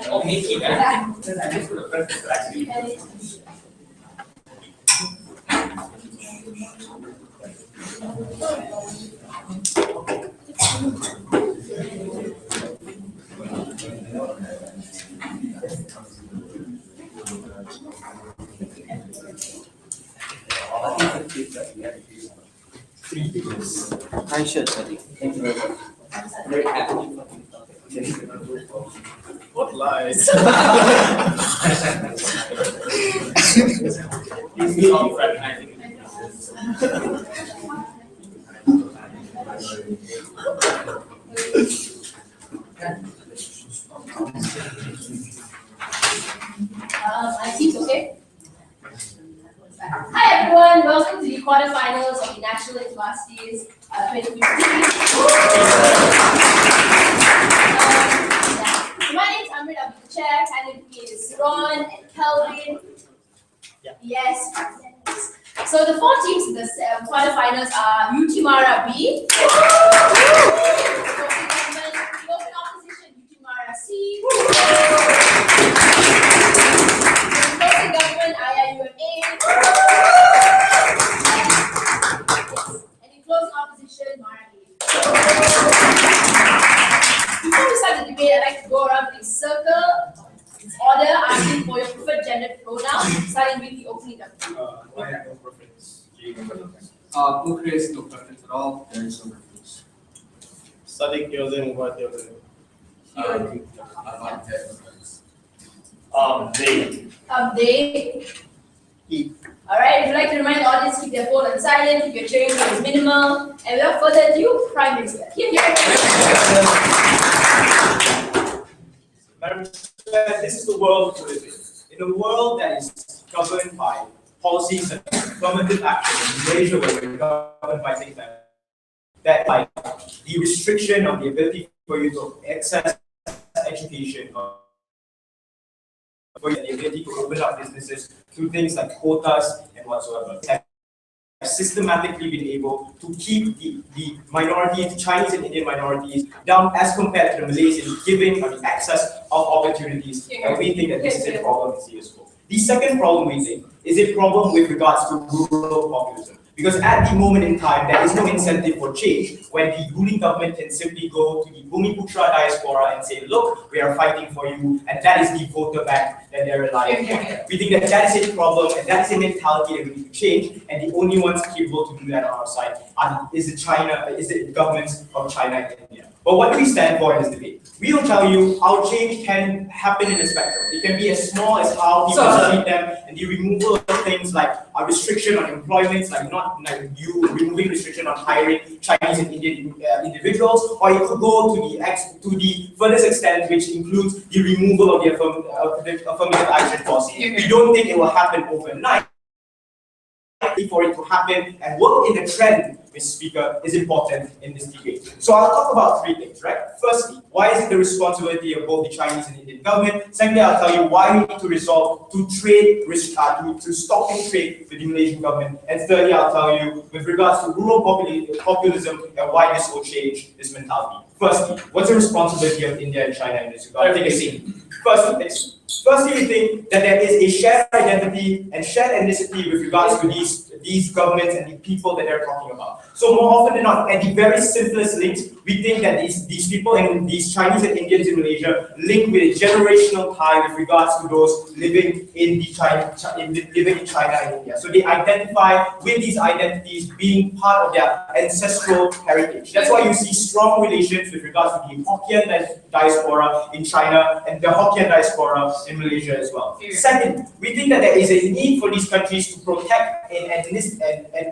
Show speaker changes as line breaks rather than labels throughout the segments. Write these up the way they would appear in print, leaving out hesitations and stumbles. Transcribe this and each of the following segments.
Oh, make it.
Nice shirt, buddy. Thank you very much. Very happy.
What lies?
My team's okay? Hi everyone, welcome to the quarterfinals of the National Intervarsities 2015. My name is Amrit, I'll be the chair. Candidate is Ron and Kelvin. Yes. So the four teams in the quarterfinals are Utimara B, Open Opposition Utimara C, Local Government IIUM A, and in closing opposition Mara A. Before we start the debate, I'd like to go around in circle order, asking for your preferred gender pronoun, starting with the opening government.
I have no preference.
No craze, no preference at all. There is no preference.
Sadiq Yosin, what Yosin?
They. Alright, if you'd like to remind the audience, keep their phone on silent, keep your cheering noise minimal, and without further ado, Prime Minister. Here.
Madam Chair, this is the world we live in. In a world that is governed by policies and affirmative action, in Malaysia where we're governed by things that like the restriction of the ability for you to access education, for the ability to open up businesses through things like quotas and whatsoever, have systematically been able to keep the minorities, Chinese and Indian minorities, down as compared to the Malaysians, giving the access of opportunities. And we think that this is a problem in CS4. The second problem we think is a problem with regards to rural populism. Because at the moment in time, there is no incentive for change when the ruling government can simply go to the Bumiputra diaspora and say, look, we are fighting for you, and that is the voter bank that they're relying on. We think that that is a problem, and that is a mentality that we need to change, and the only ones capable to do that on our side is the governments of China and India. But what do we stand for in this debate? We will tell you how change can happen in a spectrum. It can be as small as how people treat them, and the removal of things like a restriction on employment, like you removing restriction on hiring Chinese and Indian individuals, or it could go to the furthest extent, which includes the removal of the affirmative action policy. We don't think it will happen overnight. For it to happen and work in the trend, Mr. Speaker, is important in this debate. So I'll talk about three things, right? Firstly, why is it the responsibility of both the Chinese and Indian government? Secondly, I'll tell you why we need to resolve to stop trade with the Malaysian government. And thirdly, I'll tell you with regards to rural populism and why this will change this mentality. Firstly, what's the responsibility of India and China in this regard? Take a seat. Firstly, we think that there is a shared identity and shared ethnicity with regards to these governments and the people that they're talking about. So more often than not, at the very simplest links, we think that these people and these Chinese and Indians in Malaysia link with a generational tie with regards to those living in China and India. So they identify with these identities being part of their ancestral heritage. That's why you see strong relations with regards to the Hokkien diaspora in China and the Hokkien diaspora in Malaysia as well. Second, we think that there is a need for these countries to protect an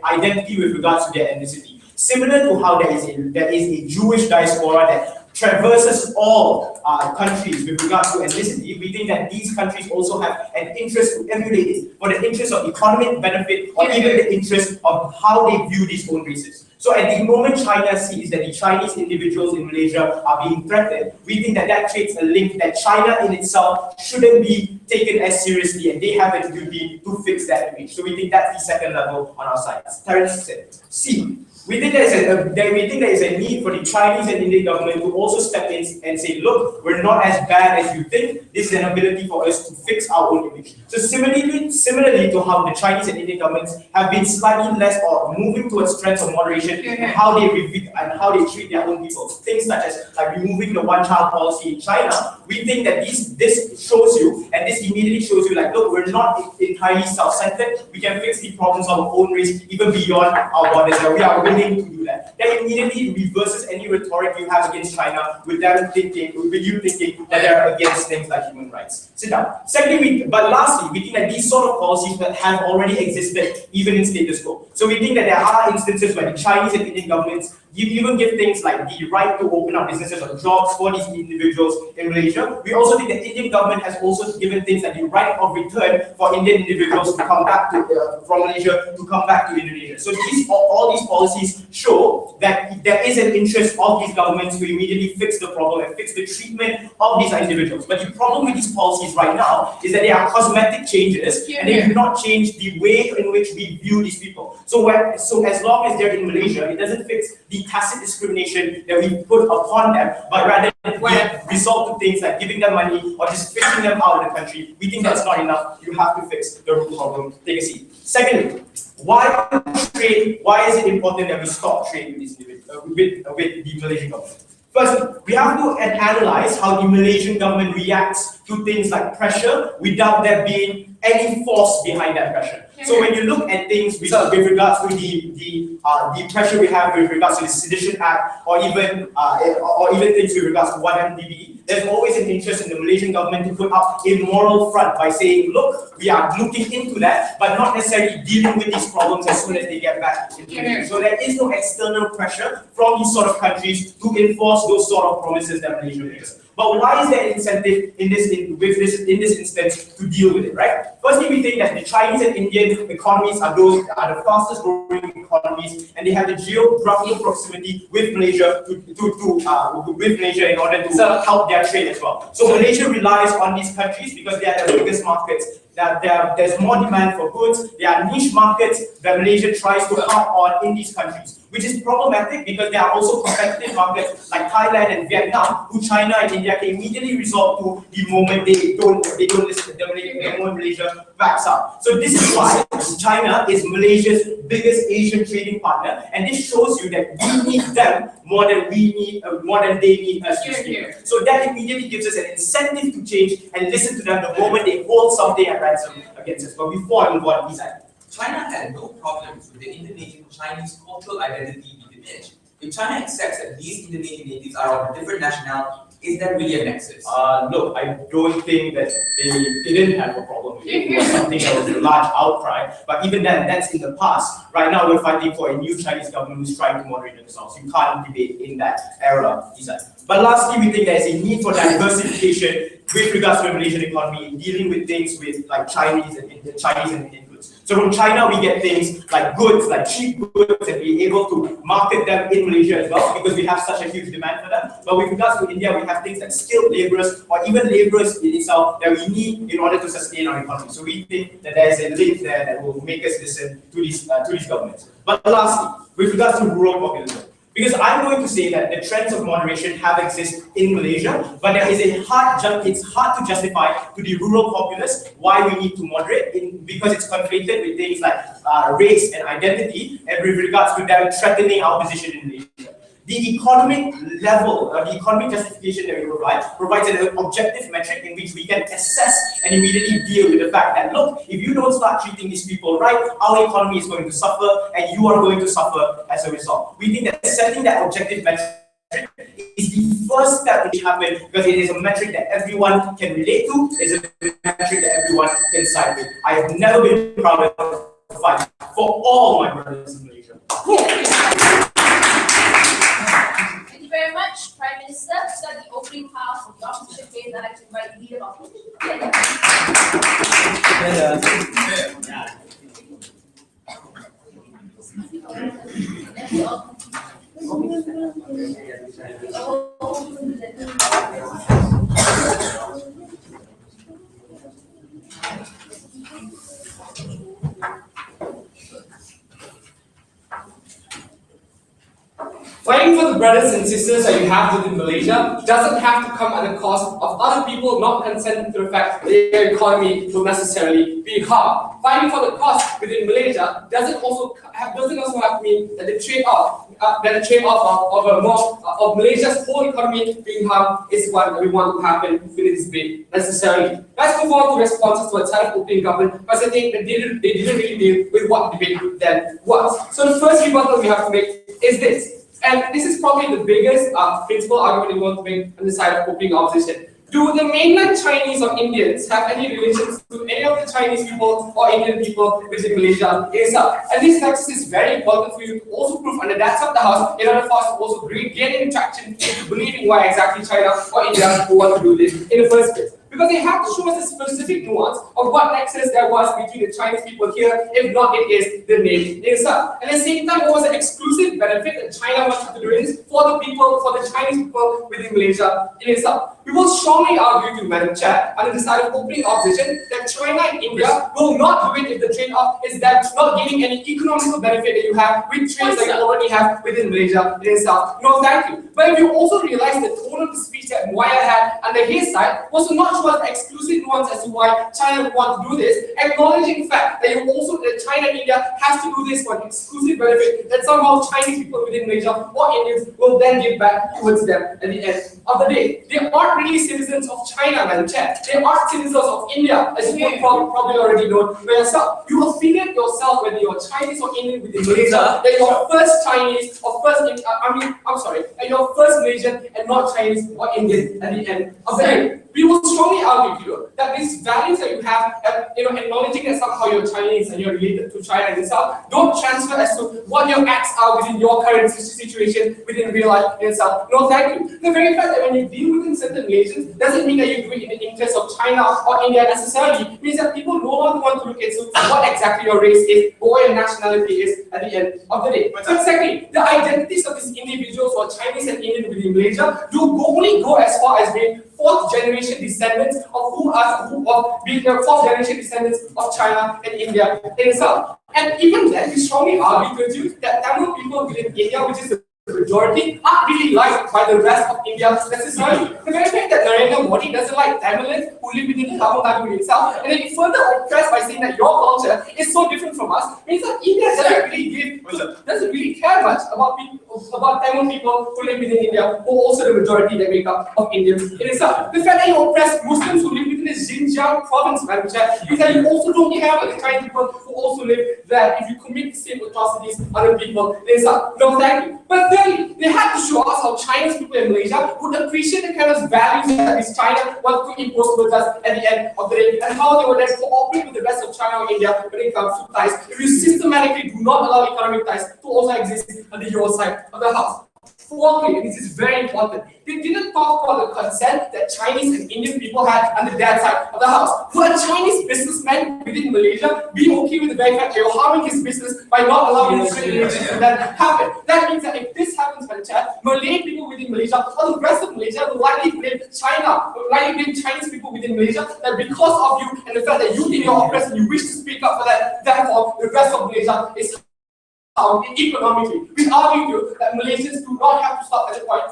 identity with regards to their ethnicity. Similar to how there is a Jewish diaspora that traverses all countries with regards to ethnicity, we think that these countries also have an interest to emulate it for the interest of economic benefit or even the interest of how they view these own races. So at the moment China sees that the Chinese individuals in Malaysia are being threatened, we think that that creates a link that China in itself shouldn't be taken as seriously, and they have a duty to fix that image. So we think that's the second level on our side. Terence said. C. We think there is a need for the Chinese and Indian government to also step in and say, look, we're not as bad as you think. This is an ability for us to fix our own image. So similarly to how the Chinese and Indian governments have been slightly less or moving towards trends of moderation in how they treat their own people. Things such as like removing the one-child policy in China. We think that this shows you, and this immediately shows you, like, look, we're not entirely self-centered. We can fix the problems of our own race even beyond our borders. That we are willing to do that. That immediately reverses any rhetoric you have against China with you thinking that they're against things like human rights. Sit down. Lastly, we think that these sort of policies have already existed even in status quo. So we think that there are instances where the Chinese and Indian governments even give things like the right to open up businesses or jobs for these individuals in Malaysia. We also think the Indian government has also given things like the right of return for Indian individuals to come back from Malaysia to come back to Indonesia. So all these policies show that there is an interest of these governments to immediately fix the problem and fix the treatment of these individuals. But the problem with these policies right now is that they are cosmetic changes and they do not change the way in which we view these people. So as long as they're in Malaysia, it doesn't fix the tacit discrimination that we put upon them, but rather result to things like giving them money or just fixing them out of the country. We think that's not enough. You have to fix the root problem. Take a seat. Secondly, why is it important that we stop trade with the Malaysian government? First, we have to analyze how the Malaysian government reacts to things like pressure without there being any force behind that pressure. So when you look at things with regards to the pressure we have with regards to the Sedition Act, or even things with regards to 1MDB, there's always an interest in the Malaysian government to put up a moral front by saying, look, we are looking into that, but not necessarily dealing with these problems as soon as they get back into the country. So there is no external pressure from these sort of countries to enforce those sort of promises that Malaysia makes. But why is there an incentive in this instance to deal with it, right? Firstly, we think that the Chinese and Indian economies are the fastest growing economies, and they have the geographical proximity with Malaysia in order to help their trade as well. So Malaysia relies on these countries because they are the biggest markets. There's more demand for goods. There are niche markets that Malaysia tries to harp on in these countries, which is problematic because there are also competitive markets like Thailand and Vietnam, who China and India can immediately resort to the moment they don't listen, the moment Malaysia backs up. So this is why China is Malaysia's biggest Asian trading partner, and this shows you that we need them more than they need us. So that immediately gives us an incentive to change and listen to them the moment they hold something at ransom against us. But before I move on,
China had no problems with the Indonesian Chinese cultural identity being diminished. If China accepts that these Indonesian natives are of a different nationality, is there really a nexus?
Look, I don't think that they didn't have a problem with it. It was something that was a large outcry. But even then, that's in the past. Right now, we're fighting for a new Chinese government who's trying to moderate themselves. You can't debate in that era. But lastly, we think there's a need for diversification with regards to the Malaysian economy in dealing with things with like Chinese and Indian goods. So from China, we get things like goods, like cheap goods, and be able to market them in Malaysia as well because we have such a huge demand for them. But with regards to India, we have things like skilled laborers or even laborers in itself that we need in order to sustain our economy. So we think that there is a link there that will make us listen to these governments. But lastly, with regards to rural populism, because I'm going to say that the trends of moderation have existed in Malaysia, but there is it's hard to justify to the rural populace why we need to moderate because it's conflated with things like race and identity, and with regards to them threatening our position in Malaysia. The economic level, the economic justification that we provides an objective metric in which we can assess and immediately deal with the fact that, look, if you don't start treating these people right, our economy is going to suffer and you are going to suffer as a result. We think that setting that objective metric is the first step which happens because it is a metric that everyone can relate to, it's a metric that everyone can side with. I have never been proud of the fight for all my brothers in Malaysia.
Thank you very much, Prime Minister. So the opening part of the opposition phase, I'd like to invite the leader of opposition.
Fighting for the brothers and sisters that you have within Malaysia doesn't have to come at the cost of other people not consenting to the fact that their economy will necessarily be harmed. Fighting for the cost within Malaysia doesn't also have to mean that the trade-off of Malaysia's whole economy being harmed is what we want to happen within this debate necessarily. Let's move on to responses to a self-opening government, because I think that they didn't really deal with what the debate then was. So the first rebuttal we have to make is this, and this is probably the biggest principal argument we want to make on the side of opening opposition. Do the mainland Chinese or Indians have any relations to any of the Chinese people or Indian people within Malaysia itself? And this nexus is very important for you to also prove on the data of the house in order for us to also gain traction into believing why exactly China or India will want to do this in the first place. Because they have to show us a specific nuance of what nexus there was between the Chinese people here, if not it is the name itself. And at the same time, what was the exclusive benefit that China wanted to do this for the people, for the Chinese people within Malaysia in itself. We will strongly argue to Madam Chair, under the side of opening opposition, that China and India will not do it if the trade-off is that not giving any economical benefit that you have with trades that you already have within Malaysia in itself. No, thank you. But if you also realize the tone of the speech that Moya had under his side was not show us exclusive nuance as to why China would want to do this, acknowledging the fact that China and India has to do this for an exclusive benefit that somehow Chinese people within Malaysia or Indians will then give back towards them at the end of the day. They aren't really citizens of China, Madam Chair. They are citizens of India, as you probably already know for yourself. You affiliate yourself whether you're Chinese or Indian within Malaysia, that you're first Chinese or first you're first Malaysian and not Chinese or Indian at the end of the day. We will strongly argue here that these values that you have, acknowledging that somehow you're Chinese and you're related to China itself, don't transfer as to what your acts are within your current situation within real life itself. No, thank you. The very fact that when you deal with certain nations doesn't mean that you do it in the interest of China or India necessarily. It means that people no longer want to look into what exactly your race is or what your nationality is at the end of the day. So exactly, the identities of these individuals or Chinese and Indian within Malaysia only go as far as being fourth generation descendants of fourth generation descendants of China and India in itself. And even then, we strongly argue with you that Tamil people within India, which is the majority, aren't really liked by the rest of India necessarily. The very fact that Narendra Modi doesn't like Tamilians who live within Tamil Nadu itself, and then further oppressed by saying that your culture is so different from us, means that India doesn't really care much about Tamil people who live within India, who are also the majority that make up of Indians in itself. The fact that you oppress Muslims who live within the Xinjiang province, Madam Chair, means that you also don't care about the Chinese people who also live there if you commit the same atrocities on the people in itself. No, thank you. But thirdly, they had to show us how Chinese people in Malaysia would appreciate the kind of values that this China wants to impose towards us at the end of the day, and how they would then cooperate with the rest of China or India when it comes to ties, if you systematically do not allow economic ties to also exist on the your side of the house. Fourthly, and this is very important, they didn't talk about the consent that Chinese and Indian people had on the dad side of the house. Would a Chinese businessman within Malaysia be okay with the very fact that you're harming his business by not allowing his relations to that happen? That means that if this happens, Madam Chair, Malay people within Malaysia or the rest of Malaysia will likely blame China, will likely blame Chinese people within Malaysia, that because of you and the fact that you did your oppressed and you wish to speak up for that, therefore the rest of Malaysia is economically. We argue that Malaysians do not have to stop at the point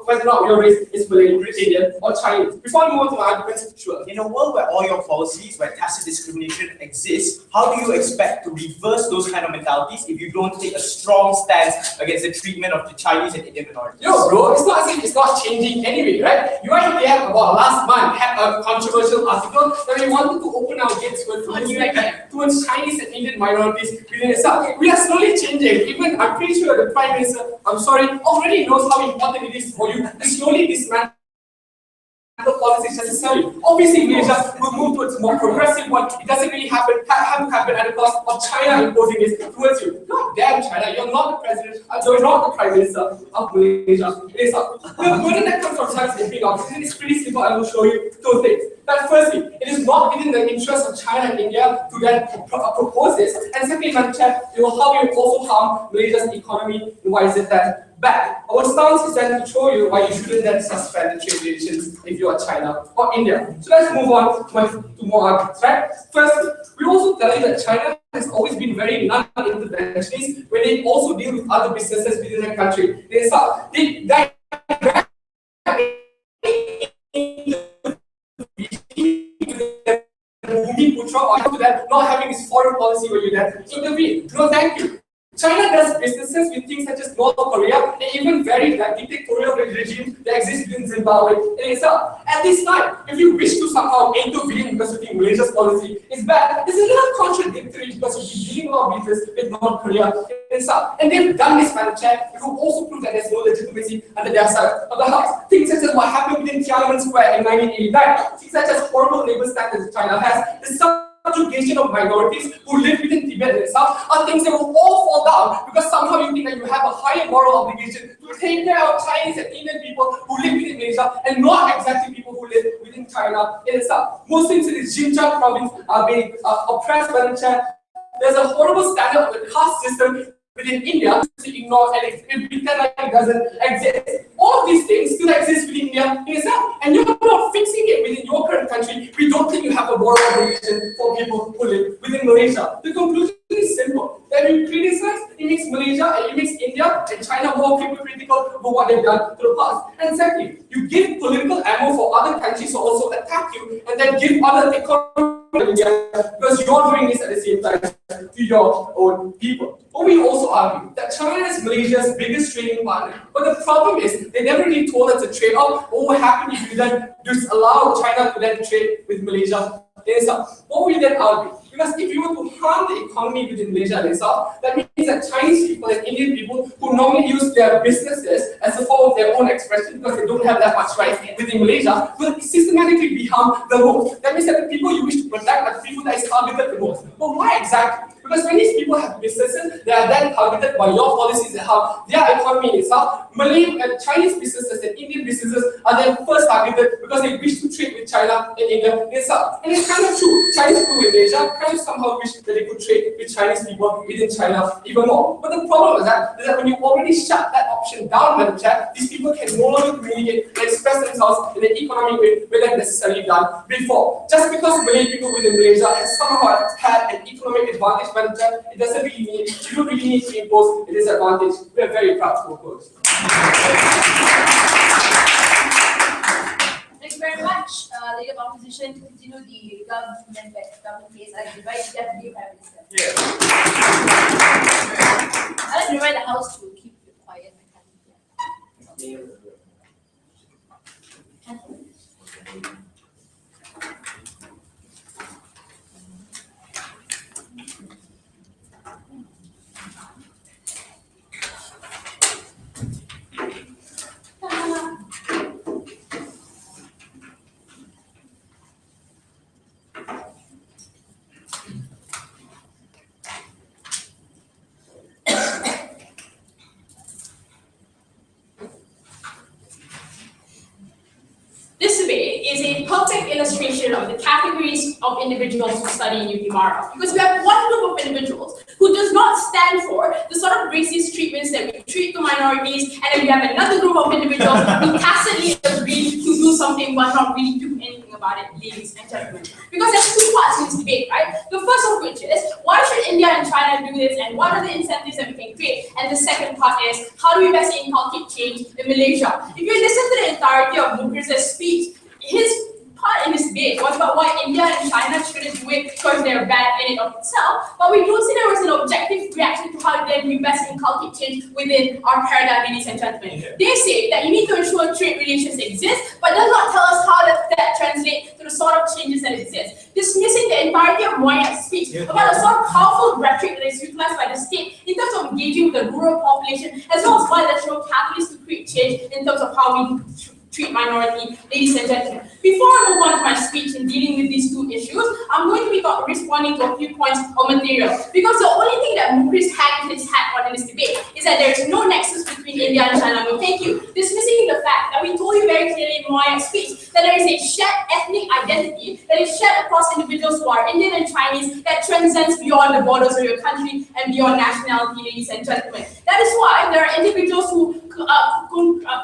whether or not your race is Malay, Indian, or Chinese. Before we move on to my arguments, sure.
In a world where all your policies, where tacit discrimination exists, how do you expect to reverse those kind of mentalities if you don't take a strong stance against the treatment of the Chinese and Indian minorities?
Yo, bro, it's not as if it's not changing anyway, right? UITM about last month had a controversial article that we wanted to open our gates towards Chinese and Indian minorities within itself. We are slowly changing. Even I'm pretty sure the Prime Minister, already knows how important it is for you to slowly dismantle policies necessary. Obviously, Malaysia will move towards a more progressive one. It doesn't really have to happen at the cost of China imposing this towards you. God damn, China, you're not the president, you're not the Prime Minister of Malaysia. The burden that comes from China's opening opposition is pretty simple. I will show you two things. That firstly, it is not within the interest of China and India to then propose this. And secondly, Madam Chair, it will also harm Malaysia's economy. Why is it that? But our stance is then to show you why you shouldn't then suspend the trade relations if you are China or India. So let's move on to more arguments, right? First, we also tell you that China has always been very non-interventionist when they also deal with other businesses within the country. Not having this foreign policy where you then intervene. No, thank you. China does businesses with things such as North Korea and even very dictatorial regime that exists within Zimbabwe in itself. At this time, if you wish to somehow intervene because of Malaysia's policy, it's bad. It's a little contradictory because you're dealing a lot of business with North Korea in itself. And they've done this Madam Chair. It will also prove that there's no legitimacy under their side of the house. Things such as what happened within Tiananmen Square in 1989, things such as horrible labor standards China has, the subjugation of minorities who live within Tibet itself are things that will all fall down because somehow you think that you have a higher moral obligation to take care of Chinese and Indian people who live within Malaysia and not exactly people who live within China in itself. Muslims in the Xinjiang province are being oppressed by the China. There's a horrible standard of the caste system within India to ignore and pretend like it doesn't exist. All of these things still exist within India in itself, and you're not fixing it within your current country. We don't think you have a moral obligation for people who live within Malaysia. The conclusion is simple. That you criticize, it makes Malaysia and it makes India and China more hypocritical for what they've done to the past. And secondly, you give political ammo for other countries to also attack you and then give other economies because you're doing this at the same time to your own people. But we also argue that China is Malaysia's biggest trading partner. But the problem is they never really told us a trade-off. What would happen if you then just allow China to then trade with Malaysia itself? What we then argue? Because if you were to harm the economy within Malaysia itself, that means that Chinese people and Indian people who normally use their businesses as a form of their own expression because they don't have that much rights within Malaysia will systematically be harmed the most. That means that the people you wish to protect are the people that is targeted the most. But why exactly? Because when these people have businesses, they are then targeted by your policies and how their economy itself. Malay and Chinese businesses and Indian businesses are then first targeted because they wish to trade with China and India itself. And it's kind of true. Chinese people in Malaysia kind of somehow wish that they could trade with Chinese people within China even more. But the problem is that when you already shut that option down, Madam Chair, these people can no longer communicate and express themselves in an economic way where they've necessarily done before. Just because Malay people within Malaysia have somehow had an economic advantage, Madam Chair, it doesn't really mean, you don't really need to impose a disadvantage. We are very proud to oppose.
Thank you very much, Leader of Opposition, to continue the government case. I invite the Deputy Prime Minister.
Yeah.
I'd like to invite the House to keep it quiet. This survey is a perfect illustration of the categories of individuals who study in UP because we have one group of individuals who does not stand for the sort of racist treatments that we treat the minorities, and then we have another group of individuals who tacitly agree to do something but not really do anything about it, ladies and gentlemen. Because there's two parts to this debate, right? The first of which is, why should India and China do this, and what are the incentives that we can create? And the second part is, how do we best inculcate change in Malaysia? If you listen to the entirety of Mukherjee's speech, his part in this debate was about why India and China shouldn't do it because they're bad in it of itself, but we don't see there was an objective reaction to how then we best inculcate change within our paradigm, ladies and gentlemen. Yeah. They say that you need to ensure trade relations exist, but does not tell us how that translates to the sort of changes that exist. Dismissing the entirety of Moyet's speech about a sort of powerful rhetoric that is utilized by the state in terms of engaging with the rural population, as well as bilateral catalysts to create change in terms of how we treat minority, ladies and gentlemen. Before I move on to my speech in dealing with these two issues, I'm going to be responding to a few points of material. Because the only thing that Mukherjee had his hat on in this debate is that there is no nexus between India and China. No, thank you. Dismissing the fact that we told you very clearly in Moyet's speech that there is a shared ethnic identity that is shared across individuals who are Indian and Chinese that transcends beyond the borders of your country and beyond nationality, ladies and gentlemen. That is why there are individuals who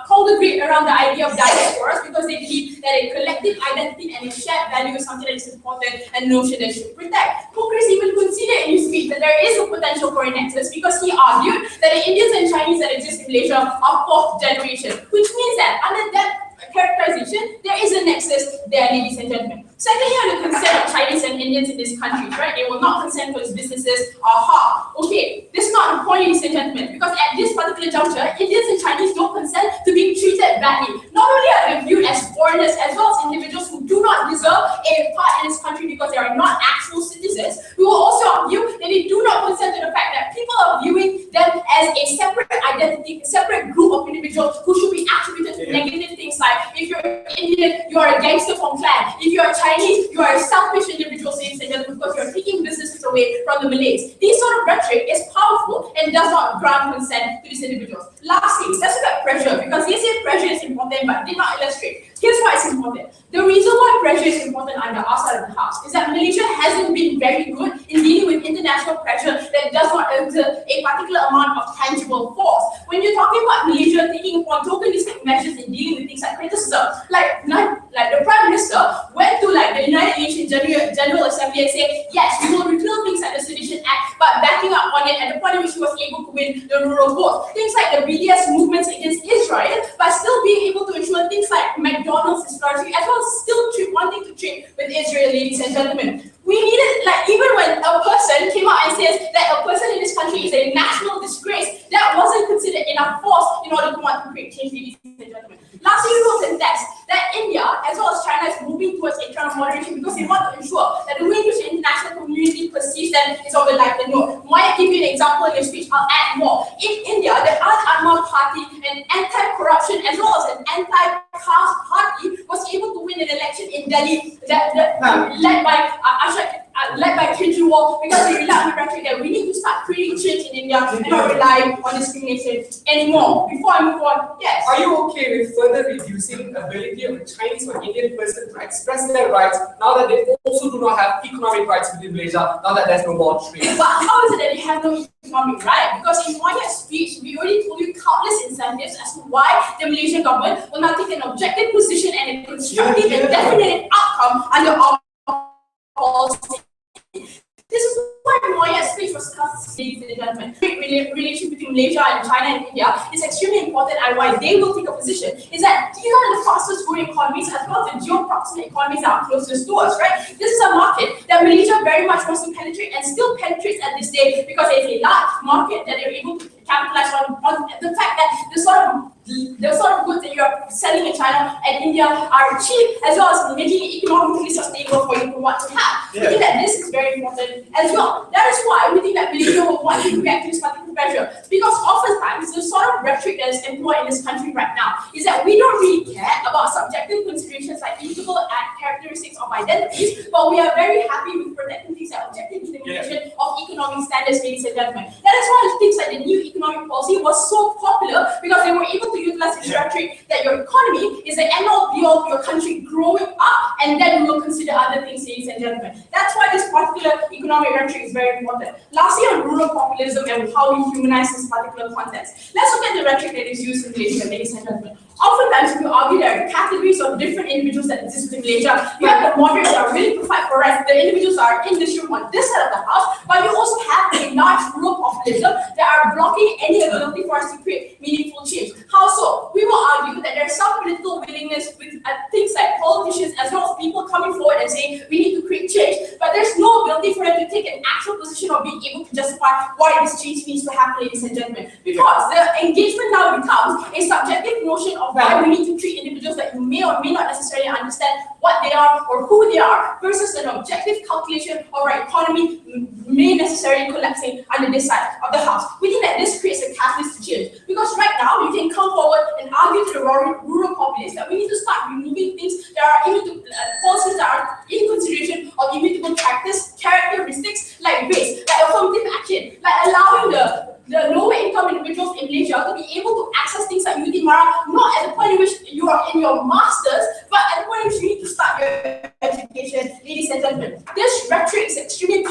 congregate around the idea of diasporas because they believe that a collective identity and a shared value is something that is important and notion that should protect. Mukris even considered in his speech that there is a potential for a nexus because he argued that the Indians and Chinese that exist in Malaysia are fourth generation, which means that under that characterization, there is a nexus there, ladies and gentlemen. Secondly, on the consent of Chinese and Indians in this country, right? They will not consent for its businesses. Aha. Okay, this is not the point, ladies and gentlemen, because at this particular juncture, Indians and Chinese don't consent to being treated badly. Not only are they viewed as foreigners, as well as individuals who do not deserve a part in this country because they are not actual citizens, we will also argue that they do not consent to the fact that people are viewing them as a separate identity, a separate group of individuals who should be attributed to negative things like, if you're Indian, you are a gangster from clan. If you are Chinese, you are a selfish individual, ladies and gentlemen, because you're taking businesses away from the Malays. This sort of rhetoric is powerful and does not grant consent to these individuals. Lastly, let's look at pressure, because they say pressure is important, but did not illustrate. Here's why it's important. The reason why pressure is important under our side of the house is that Malaysia hasn't been very good in dealing with international pressure that does not exert a particular amount of tangible force. When you're talking about Malaysia taking upon tokenistic measures in dealing with things like criticism, like the Prime Minister went to the United Nations General Assembly and said, yes, we will repeal things like the Sedition Act, but backing up on it at the point in which he was able to win the rural vote. Things like the BDS movements against Israel, but still being able to ensure things like McDonald's is flourishing, as well as still wanting to trade with Israel, ladies and gentlemen. We needed, even when a person came out and says that a person in this country is a national disgrace, that wasn't considered enough force in order to want to create change, ladies and gentlemen. Lastly, we will contest that India, as well as China, is moving towards a trend of moderation because they want to ensure that the way in which the international community perceives them is of a like and no. Might give you an example in your speech, I'll add more. In India, the Al-Anwar Party, an anti-corruption as well as an anti-caste party, was able to win an election in Delhi led by Kejriwal, because they rely on the rhetoric that we need to start creating change in India and not rely on discrimination anymore. Before I move on, yes.
Are you okay with further reducing the ability of a Chinese or Indian person to express their rights now that they also do not have economic rights within Malaysia, now that there's no more trade?
But how is it that they have no economic right? Because in 1 year's speech, we already told you countless incentives as to why the Malaysian government will not take an objective position and a constructive and definitive outcome under our policy. This is why Moya's speech was discussed, ladies and gentlemen. The relation between Malaysia and China and India is extremely important, and why they will take a position is that these are the fastest growing economies as well as the geo-proximate economies that are closest to us, right? This is a market that Malaysia very much wants to penetrate and still penetrates at this day because it's a large market that they're able to capitalize on the fact that the sort of goods that you're selling in China and India are cheap, as well as making it economically sustainable for you to want to have. We think that this is very important as well. That is why we think that Malaysia will want to react to this particular pressure, because oftentimes the sort of rhetoric that is employed in this country right now is that we don't really care about subjective considerations like immutable characteristics of identities, but we are very happy with protecting things like objective determination of economic standards, ladies and gentlemen. That is why things like the new economic policy was so popular, because they were able to utilize this rhetoric that your economy is the end-all be-all of your country growing up, and then we will consider other things, ladies and gentlemen. That's why this particular economic rhetoric is very important. Lastly, on rural populism and how we humanize this particular context. Let's look at the rhetoric that is used in Malaysia, ladies and gentlemen. Oftentimes, we argue there are categories of different individuals that exist in Malaysia. You have the moderates that are willing to fight for rights, the individuals that are in this room on this side of the house, but you also have a large rural populism that are blocking any ability for us to create meaningful change. How so? We will argue that there's some political willingness with things like politicians as well as people coming forward and saying we need to create change, but there's no ability for them to take an actual position or being able to justify why this change needs to happen, ladies and gentlemen. Because the engagement now becomes a subjective notion of why we need to treat individuals that you may or may not necessarily understand what they are or who they are, versus an objective calculation of our economy may necessarily collapsing under this side of the house. We think that this creates a catalyst to change, because right now you can come forward and argue to the rural populace that we need to start removing things that are policies that are in consideration of immutable characteristics like race, like affirmative action, like allowing the lower income individuals in Malaysia to be able to access things like UT Mara, not at the point in which you are in your masters, but at the point in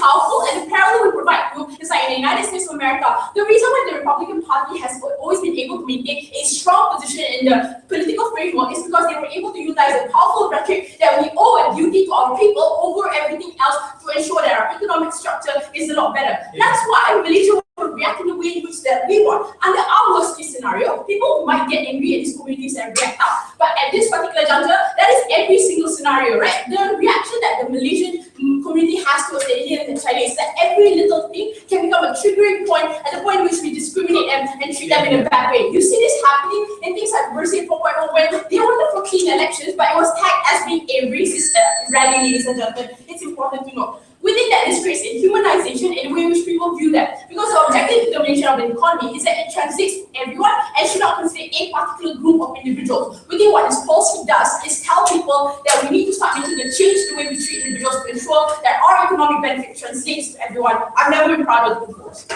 powerful, and the parallel we provide is like in the United States of America, the reason why the Republican Party has always been able to maintain a strong position in the political framework is because they were able to utilize a powerful rhetoric that we owe a duty to our people over everything else to ensure that our economic structure is a lot better. That's why Malaysia would react in the way in which that we want. Under our worst case scenario, people might get angry at these communities and react out. But at this particular juncture, that is every single scenario, right? The reaction that the Malaysian community has towards the Indian and Chinese is that every little thing can become a triggering point at the point in which we discriminate them and treat them in a bad way. You see this happening in things like Diversity 4.0 when they wanted for clean elections, but it was tagged as being a racist rally, ladies and gentlemen. It's important to know. Within that is trace in humanization in the way in which people view them. Because the objective determination of the economy is that it translates everyone and should not consider a particular group of individuals. Within what this policy does is tell people that we need to start making a change the way we treat individuals to ensure that our economic benefit translates to everyone. I've never been proud of the force.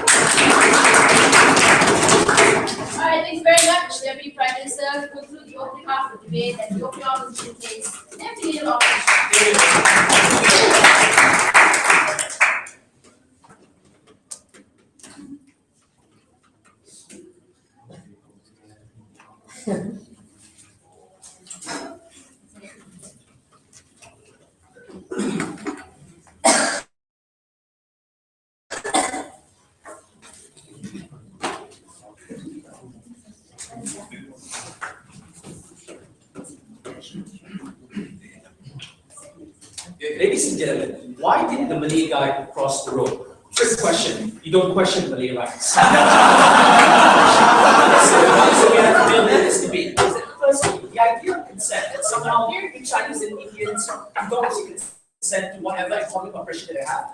Alright, thanks very much, Deputy Prime Minister. To conclude the opening half of the debate and the opening opposition case, Deputy Leader of Opposition.
Ladies and gentlemen, why did the Malay guy cross the road? First question, you don't question Malay rights. So we have to build this debate. Firstly, the idea of consent, that somehow here the Chinese and Indians don't consent to whatever economic operation that they have.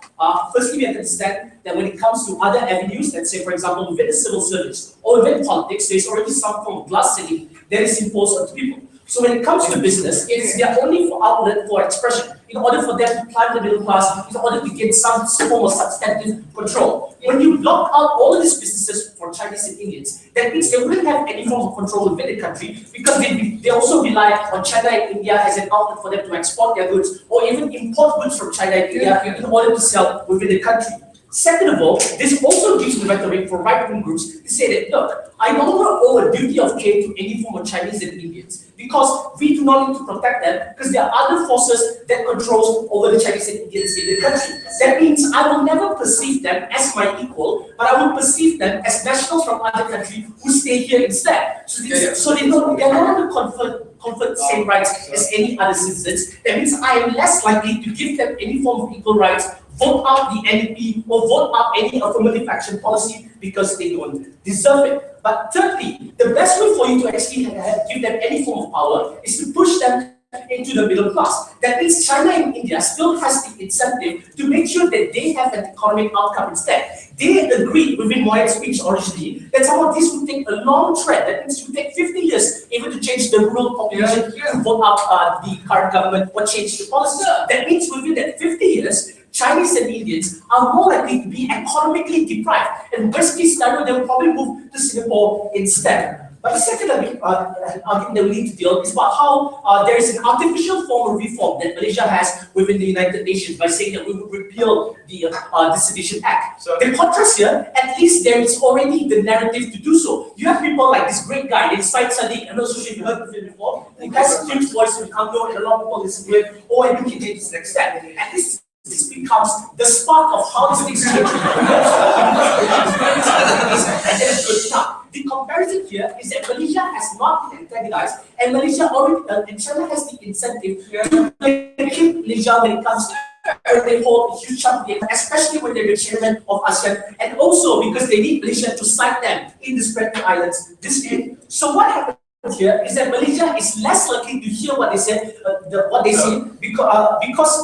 Firstly, we have to understand that when it comes to other avenues, let's say for example within the civil service or within politics, there's already some form of glass ceiling that is imposed on people. So when it comes to business, it's their only outlet for expression. In order for them to climb the middle class, in order to get some form of substantive control. When you block out all of these businesses for Chinese and Indians, that means they wouldn't have any form of control within the country because they also rely on China and India as an outlet for them to export their goods or even import goods from China and India in order to sell within the country. Second of all, this also gives the rhetoric for right-wing groups to say that, look, I no longer owe a duty of care to any form of Chinese and Indians because we do not need to protect them because there are other forces that control over the Chinese and Indians in the country. That means I will never perceive them as my equal, but I will perceive them as nationals from other countries who stay here instead. So they're no longer conferred the same rights as any other citizens. That means I am less likely to give them any form of equal rights, vote out the MIDP or vote out any affirmative action policy because they don't deserve it. But thirdly, the best way for you to actually give them any form of power is to push them into the middle class. That means China and India still has the incentive to make sure that they have an economic outcome instead. They agreed within moderate speech originally that some of this would take a long trend. That means it would take 50 years even to change the rural population to vote out the current government or change the policy. That means within that 50 years, Chinese and Indians are more likely to be economically deprived. And worst case scenario, they will probably move to Singapore instead. But the second argument that we need to deal is about how there is an artificial form of reform that Malaysia has within the United Nations by saying that we will repeal the Sedition Act. So the contrast here, at least there is already the narrative to do so. You have people like this great guy, named Syed Sadiq, I'm not so sure if you heard of him before. He has a huge voice with Anglo and a lot of people listen to it, or educated to this extent. And this becomes the spark of how this thing changes. The comparison here is that Malaysia has not been antagonized, and Malaysia already, and China has the incentive to keep Malaysia when it comes to they hold a huge chunk of it, especially when they're the chairman of ASEAN, and also because they need Malaysia to cite them in the Spreading Islands dispute. So what happens here is that Malaysia is less likely to hear what they say, because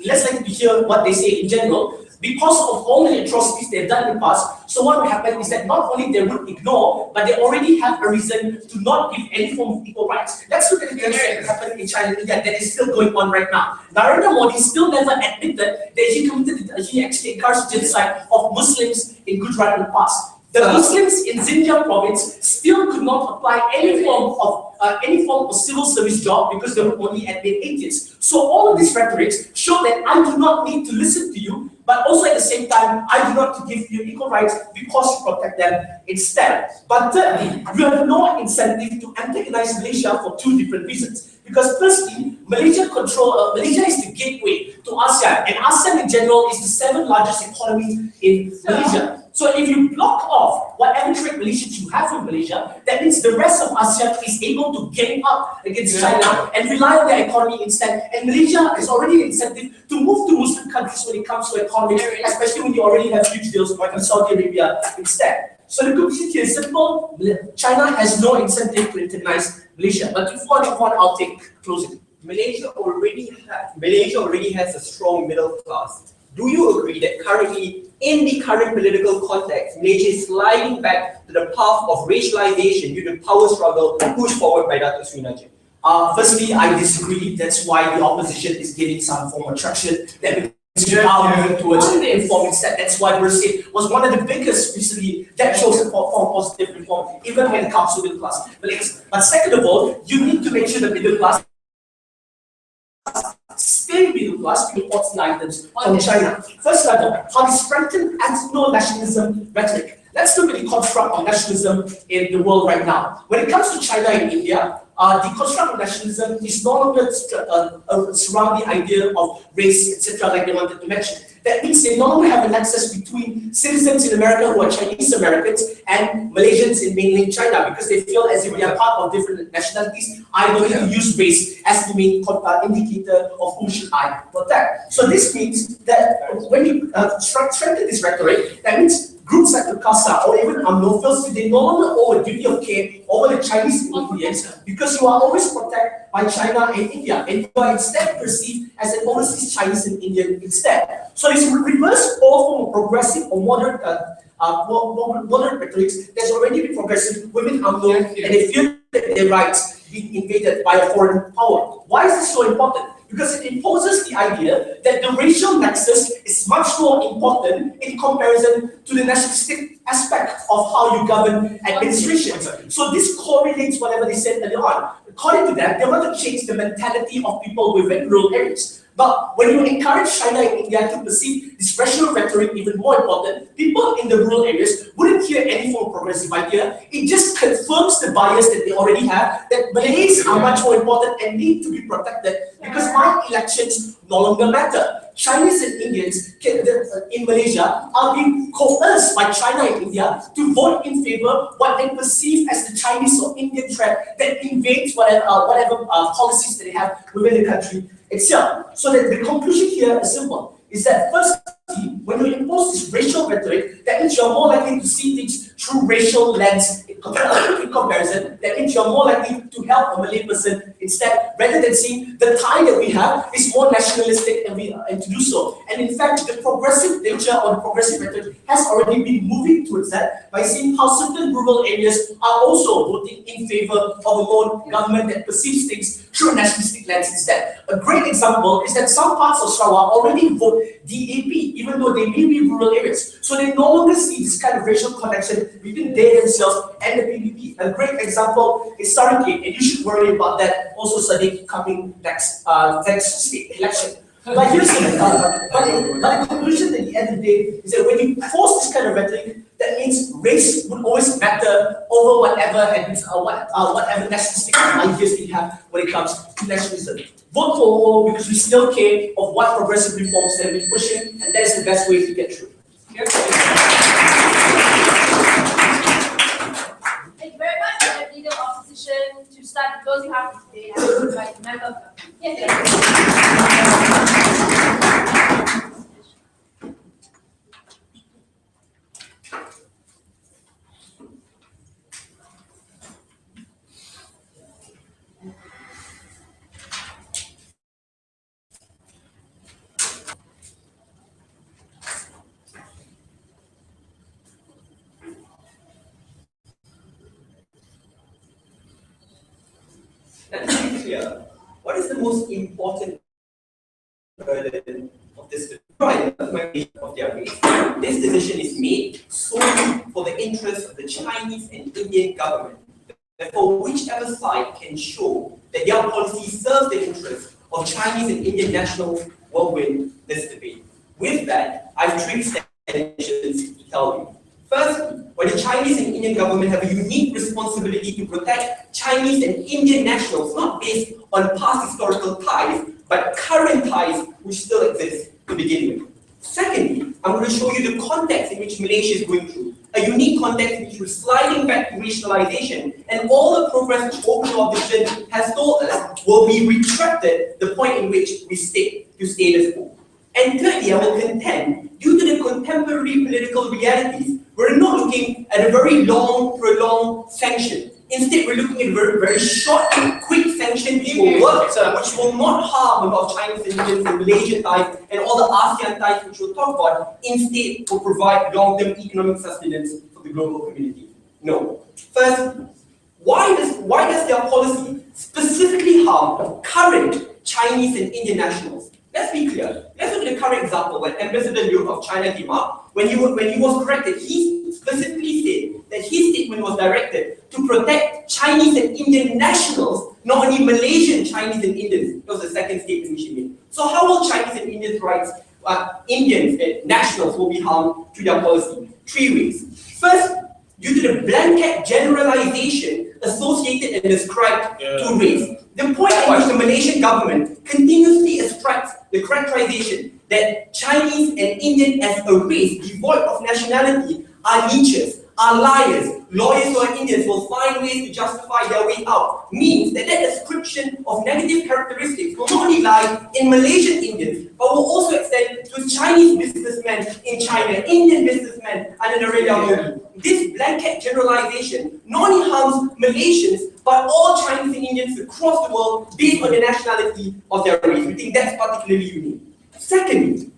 less likely to hear what they say in general, because of all the atrocities they've done in the past. So what will happen is that not only they would ignore, but they already have a reason to not give any form of equal rights. Let's look at the things that happened in China and India that is still going on right now. Narendra Modi still never admitted that he actually encouraged genocide of Muslims in Gujarat in the past. The Muslims in Xinjiang province still could not apply any form of any form of civil service job because they would only admit atheists. So all of these rhetorics show that I do not need to listen to you, but also at the same time, I do not to give you equal rights because you protect them instead. But thirdly, you have no incentive to antagonize Malaysia for two different reasons. Because firstly, Malaysia is the gateway to ASEAN, and ASEAN in general is the 7th largest economy in Malaysia. So if you block off whatever trade relations you have with Malaysia, that means the rest of ASEAN is able to gang up against China and rely on their economy instead. And Malaysia is already an incentive to move to Muslim countries when it comes to economics, especially when you already have huge deals like Saudi Arabia instead. So the conclusion here is simple: China has no incentive to antagonize Malaysia. But before I move on, I'll take closing.
Malaysia already has a strong middle class. Do you agree that currently, in the current political context, Malaysia is sliding back to the path of racialization due to power struggle pushed forward by Datuk Sri Najib?
Firstly, I disagree. That's why the opposition is giving some form of traction that now moving towards reform instead. That's why Bersih was one of the biggest recently that shows a form of positive reform, even when it comes to middle class Malays. But second of all, you need to make sure the middle class stay middle class imports the items from China. First level, how to strengthen ethno-nationalism rhetoric. Let's look at the construct of nationalism in the world right now. When it comes to China and India, the construct of nationalism is no longer surround the idea of race, etc., like they wanted to mention. That means they no longer have an access between citizens in America who are Chinese Americans and Malaysians in mainland China, because they feel as if they are part of different nationalities. I don't need to use race as the main indicator of who should I protect. So this means that when you strengthen this rhetoric, that means groups like the CASA or even UMNO, they no longer owe a duty of care over the Chinese Indians because you are always protected by China and India, and you are instead perceived as an overseas Chinese and Indian instead. So it's reverse all from a progressive or moderate rhetorics that's already been progressive within UMNO, and they feel that their rights being invaded by a foreign power. Why is this so important? Because it imposes the idea that the racial nexus is much more important in comparison to the nationalistic aspect of how you govern administrations. So this correlates whatever they said earlier on. According to them, they want to change the mentality of people within rural areas. But when you encourage China and India to perceive this racial rhetoric even more important, people in the rural areas wouldn't hear any form of progressive idea. It just confirms the bias that they already have, that Malays are much more important and need to be protected because my elections no longer matter. Chinese and Indians in Malaysia are being coerced by China and India to vote in favor what they perceive as the Chinese or Indian threat that invades whatever policies that they have within the country itself. So that the conclusion here is simple, is that firstly, when you impose this racial rhetoric, that means you're more likely to see things through racial lens in comparison. That means you're more likely to help a Malay person instead, rather than seeing the tie that we have is more nationalistic and to do so. And in fact, the progressive nature or the progressive rhetoric has already been moving towards that by seeing how certain rural areas are also voting in favor of a more government that perceives things through a nationalistic lens instead. A great example is that some parts of Sarawak already vote DAP, even though they may be rural areas. So they no longer see this kind of racial connection between they themselves and the PDP. A great example is Sarangkit, and you should worry about that also, Sadiq, coming next state election. But here's the conclusion at the end of the day is that when you force this kind of rhetoric, that means race would always matter over whatever nationalistic ideas we have when it comes to nationalism. Vote for all because we still care of what progressive reforms that we're pushing, and that is the best way to get through.
Thank you very much. I have leader of opposition to start the closing half of today. I will invite the member.
Let's be clear. What is the most important burden of this of their race? This decision is made solely for the interests of the Chinese and Indian government. Therefore, whichever side can show that their policy serves the interests of Chinese and Indian nationals will win this debate. With that, I have three extensions to tell you. Firstly, while the Chinese and Indian government have a unique responsibility to protect Chinese and Indian nationals, not based on past historical ties, but current ties which still exist to begin with. Secondly, I'm going to show you the context in which Malaysia is going through, a unique context in which we're sliding back to racialization, and all the progress which open opposition has told us will be retracted the point in which we stay to status quo. And thirdly, I will contend, due to the contemporary political realities, we're not looking at a very long, prolonged sanction. Instead, we're looking at a very, very short, quick sanction which will work, which will not harm about Chinese citizens and Malaysian ties and all the ASEAN ties which we'll talk about. Instead, will provide long-term economic sustenance for the global community. No. First, why does their policy specifically harm current Chinese and Indian nationals? Let's be clear. Let's look at the current example when Ambassador Liu of China came up. When he was corrected, he specifically said that his statement was directed to protect Chinese and Indian nationals, not only Malaysian Chinese and Indians. That was the second statement which he made. So how will Chinese and Indians' rights, Indians and nationals will be harmed through their policy? Three ways. First, due to the blanket generalization associated and ascribed to race. The point at which the Malaysian government continuously ascribes the characterization that Chinese and Indian as a race devoid of nationality are leeches, are liars, lawyers who are Indians will find ways to justify their way out, means that that description of negative characteristics will not only lie in Malaysian Indians, but will also extend to Chinese businessmen in China, Indian businessmen under Narendra Modi. This blanket generalization not only harms Malaysians, but all Chinese and Indians across the world based on the nationality of their race. We think that's particularly unique. Secondly,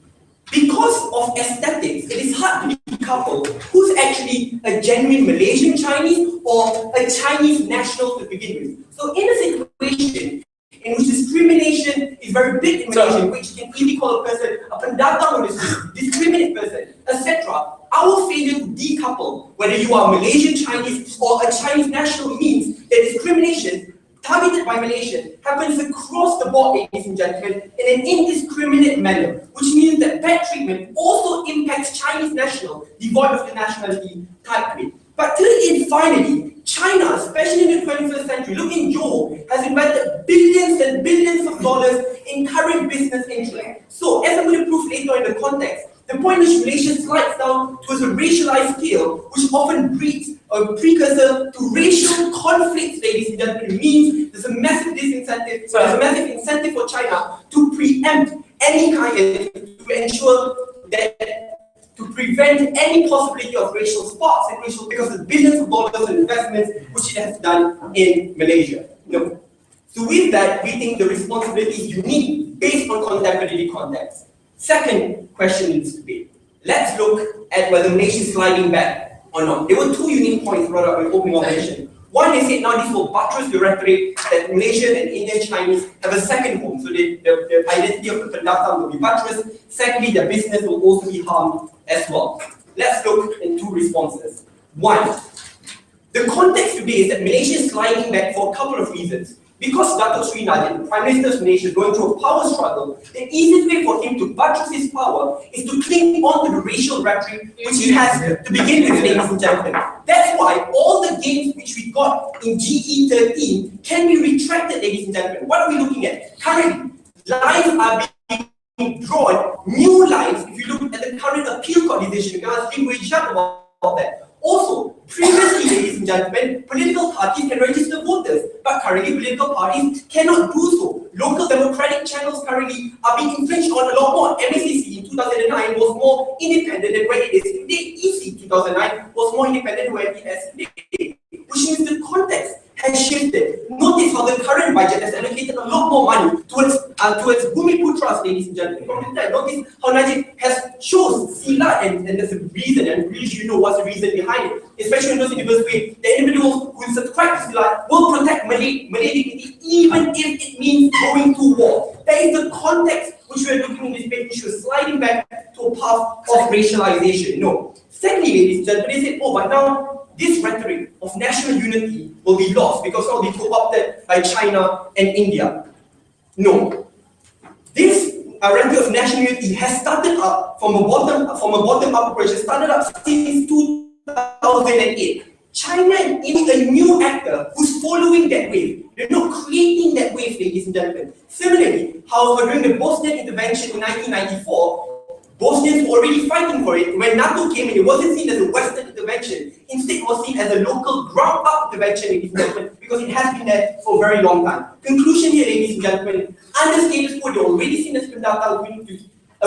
because of aesthetics, it is hard to decouple who's actually a genuine Malaysian Chinese or a Chinese national to begin with. So in a situation in which discrimination is very big in Malaysia, in which you can easily call a person a pendatang or discriminate person, etc., our failure to decouple whether you are Malaysian Chinese or a Chinese national means that discrimination targeted by Malaysia happens across the board, ladies and gentlemen, in an indiscriminate manner, which means that bad treatment also impacts Chinese national devoid of the nationality type rate. But thirdly and finally, China, especially in the 21st century, look in Johor, has invested billions and billions of dollars in current business interests. So, as I'm going to prove later in the context, the point which Malaysia slides down towards a racialized scale, which often breeds a precursor to racial conflicts, ladies and gentlemen, means there's a massive disincentive, there's a massive incentive for China to preempt any kind, to ensure that, to prevent any possibility of racial sparks and racial, because of billions of dollars in investments which it has done in Malaysia. No. So with that, we think the responsibility is unique based on contemporary context. Second question needs to be, let's look at whether Malaysia is sliding back or not. There were two unique points brought up in opening observation. One, they said now this will buttress the rhetoric that Malaysian and Indian Chinese have a second home, so the identity of the pendatang will be buttressed. Secondly, their business will also be harmed as well. Let's look at two responses. One, the context today is that Malaysia is sliding back for a couple of reasons. Because Dato Sri Najib, the Prime Minister of Malaysia, is going through a power struggle, the easiest way for him to buttress his power is to cling on to the racial rhetoric which he has to begin with, ladies and gentlemen. That's why all the gains which we got in GE13 can be retracted, ladies and gentlemen. What are we looking at? Currently, lines are being drawn, new lines. If you look at the current appeal court decision, you can ask Lim Wei Shan about that. Also, previously, ladies and gentlemen, political parties can register voters, but currently political parties cannot do so. Local democratic channels currently are being infringed on a lot more. MACC in 2009 was more independent than where it is today. EC 2009 was more independent than where it is today, which means the context has shifted. Notice how the current budget has allocated a lot more money towards Bumi Putras, ladies and gentlemen. Notice how Najib has chose Silat, and there's a reason, and really you know what's the reason behind it. Especially in those universe where the individuals who subscribe to Silat will protect Malay dignity, even if it means going to war. That is the context which we are looking in this debate, which was sliding back to a path of racialization. No. Secondly, ladies and gentlemen, they said, oh, but now this rhetoric of national unity will be lost because it will be co-opted by China and India. No. This rhetoric of national unity has started up from a bottom-up approach. It started up since 2008. China and India, a new actor who's following that wave. They're not creating that wave, ladies and gentlemen. Similarly, however, during the Bosnian intervention in 1994, Bosnians were already fighting for it. When NATO came in, it wasn't seen as a Western intervention. Instead, it was seen as a local ground-up intervention, ladies and gentlemen, because it has been there for a very long time. Conclusion here, ladies and gentlemen, under status quo, they're already seen as Pendata, we need to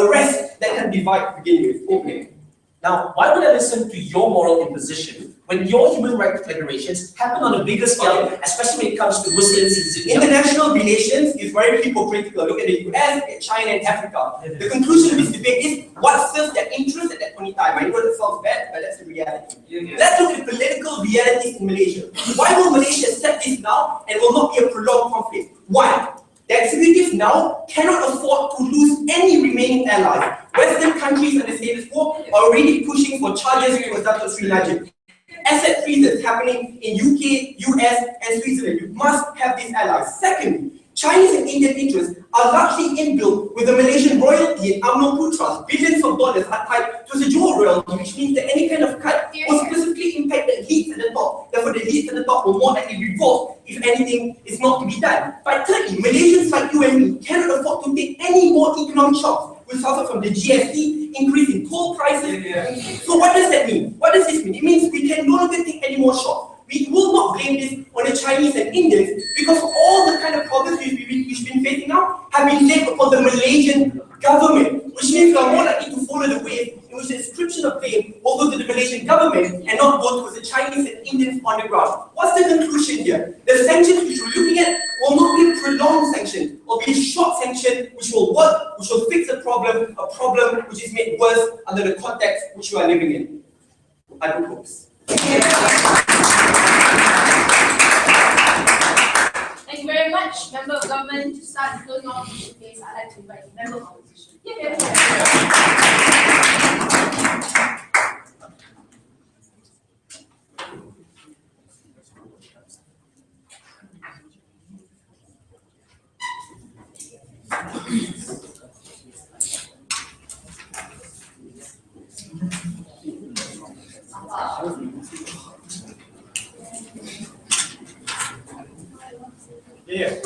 arrest that can divide to begin with.
Okay. Now, why would I listen to your moral imposition when your human rights declarations happen on a bigger scale, especially when it comes to Muslims in Xinjiang?
International relations is very hypocritical. Look at the US, look at China and Africa. The conclusion of this debate is what serves their interest at that point in time. I know that sounds bad, but that's the reality. Let's look at political realities in Malaysia. Why will Malaysia accept this now and will not be a prolonged conflict? One, the executive now cannot afford to lose any remaining allies. Western countries and the status quo are already pushing for charges to Dato Sri Najib. Asset freezes happening in UK, US, and Switzerland. You must have these allies. Secondly, Chinese and Indian interests are largely inbuilt with the Malaysian royalty and UMNO Putras. Billions of dollars are tied to the dual royalty, which means that any kind of cut will specifically impact the elites at the top. Therefore, the elites at the top will more likely revolt if anything is not to be done. But thirdly, Malaysians like you and me cannot afford to take any more economic shocks. We suffer from the GST, increase in toll prices. So what does that mean? What does this mean? It means we can no longer take any more shocks. We will not blame this on the Chinese and Indians because all the kind of problems we've been facing now have been laid upon the Malaysian government, which means we are more likely to follow the wave in which the description of blame will go to the Malaysian government and not go towards the Chinese and Indians on the ground. What's the conclusion here? The sanctions which we're looking at will not be a prolonged sanction, or be a short sanction which will work, which will fix a problem which is made worse under the context which you are living in. I do hope.
Thank you very much, Member of Government. To start closing off the case, I'd like to invite Member of Opposition.
Yeah.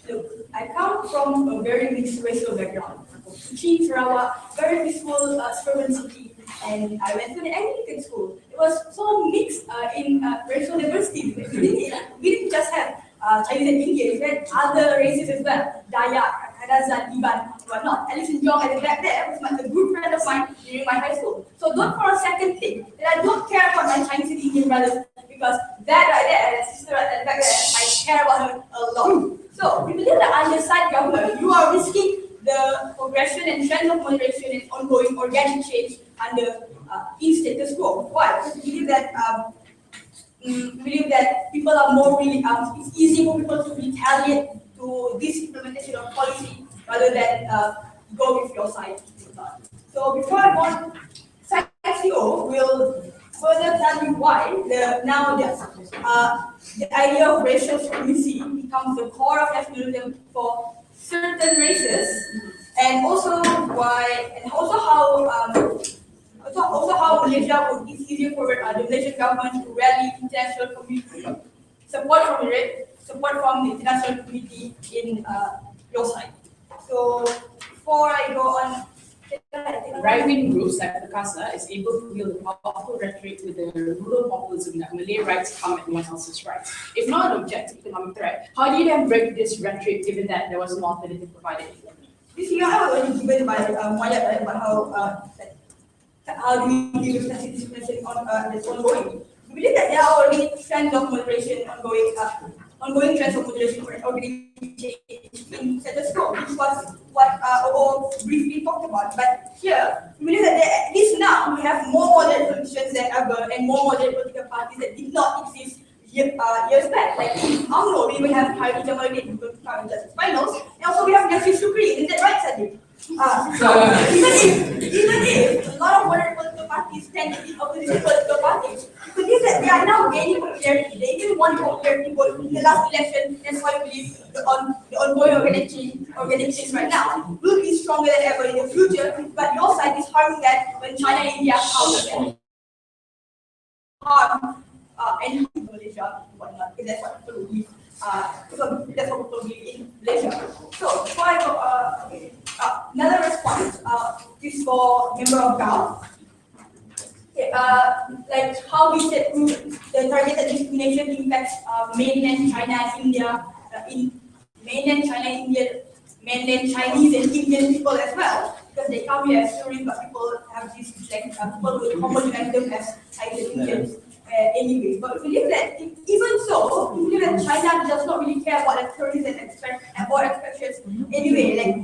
Look, I come from a very mixed racial background. Kuching, Sarawak, very peaceful suburban city, and I went to the Anglican school. It was so mixed in racial diversity. We didn't just have Chinese and Indians, we had other races as well. Dayak, Kadazan, Iban, whatnot. Alison Jong at the back there was a good friend of mine during my high school. So don't for a second think that I don't care about my Chinese and Indian brothers, because that right there, that sister at the back there, I care about her a lot. So we believe that under side government, you are risking the progression and trend of moderation and ongoing organic change under in status quo. Why? Because we believe that people are more really, it's easy for people to retaliate to this implementation of policy rather than go with your side. So before I go on, CIO will further tell you why the idea of racial supremacy becomes the core of nationalism for certain races, and also how Malaysia would it's easier for the Malaysian government to rally international community support from the international community in your side. So before I go on,
right-wing groups like the CASA is able to wield a powerful rhetoric with the rural populism that Malay rights come at anyone else's rights. If not an objective economic threat, how do you then break this rhetoric given that there was no alternative provided?
This year I was given by Maya about how do we deal with such discrimination that's ongoing. We believe that there are already trends of moderation ongoing trends of moderation already in status quo, which was what O briefly talked about. But here, we believe that at least now we have more moderate politicians than ever and more moderate political parties that did not exist years back. Like in UMNO, we even have Hari Jamaluddin who will come in justice finals, and also we have Nasir Shukri. Is that right, Sadiq? Even if a lot of moderate political parties tend to be opposition political parties, because they are now gaining popularity. They even won popularity in the last election. That's why we believe the ongoing organic change right now will be stronger than ever in the future. But your side is harming that when China and India counter harm and Malaysia and whatnot. Because that's what people believe. So that's what people believe in Malaysia. So before I go, another response is for member of GAL. Like how we said, the targeted discrimination impacts mainland China and India, in mainland China and India, mainland Chinese and Indian people as well, because they come here as tourists, but people have this like people will homogenize them as Indians anyway. But we believe that even so, we believe that China does not really care about the tourists and expats anyway. Like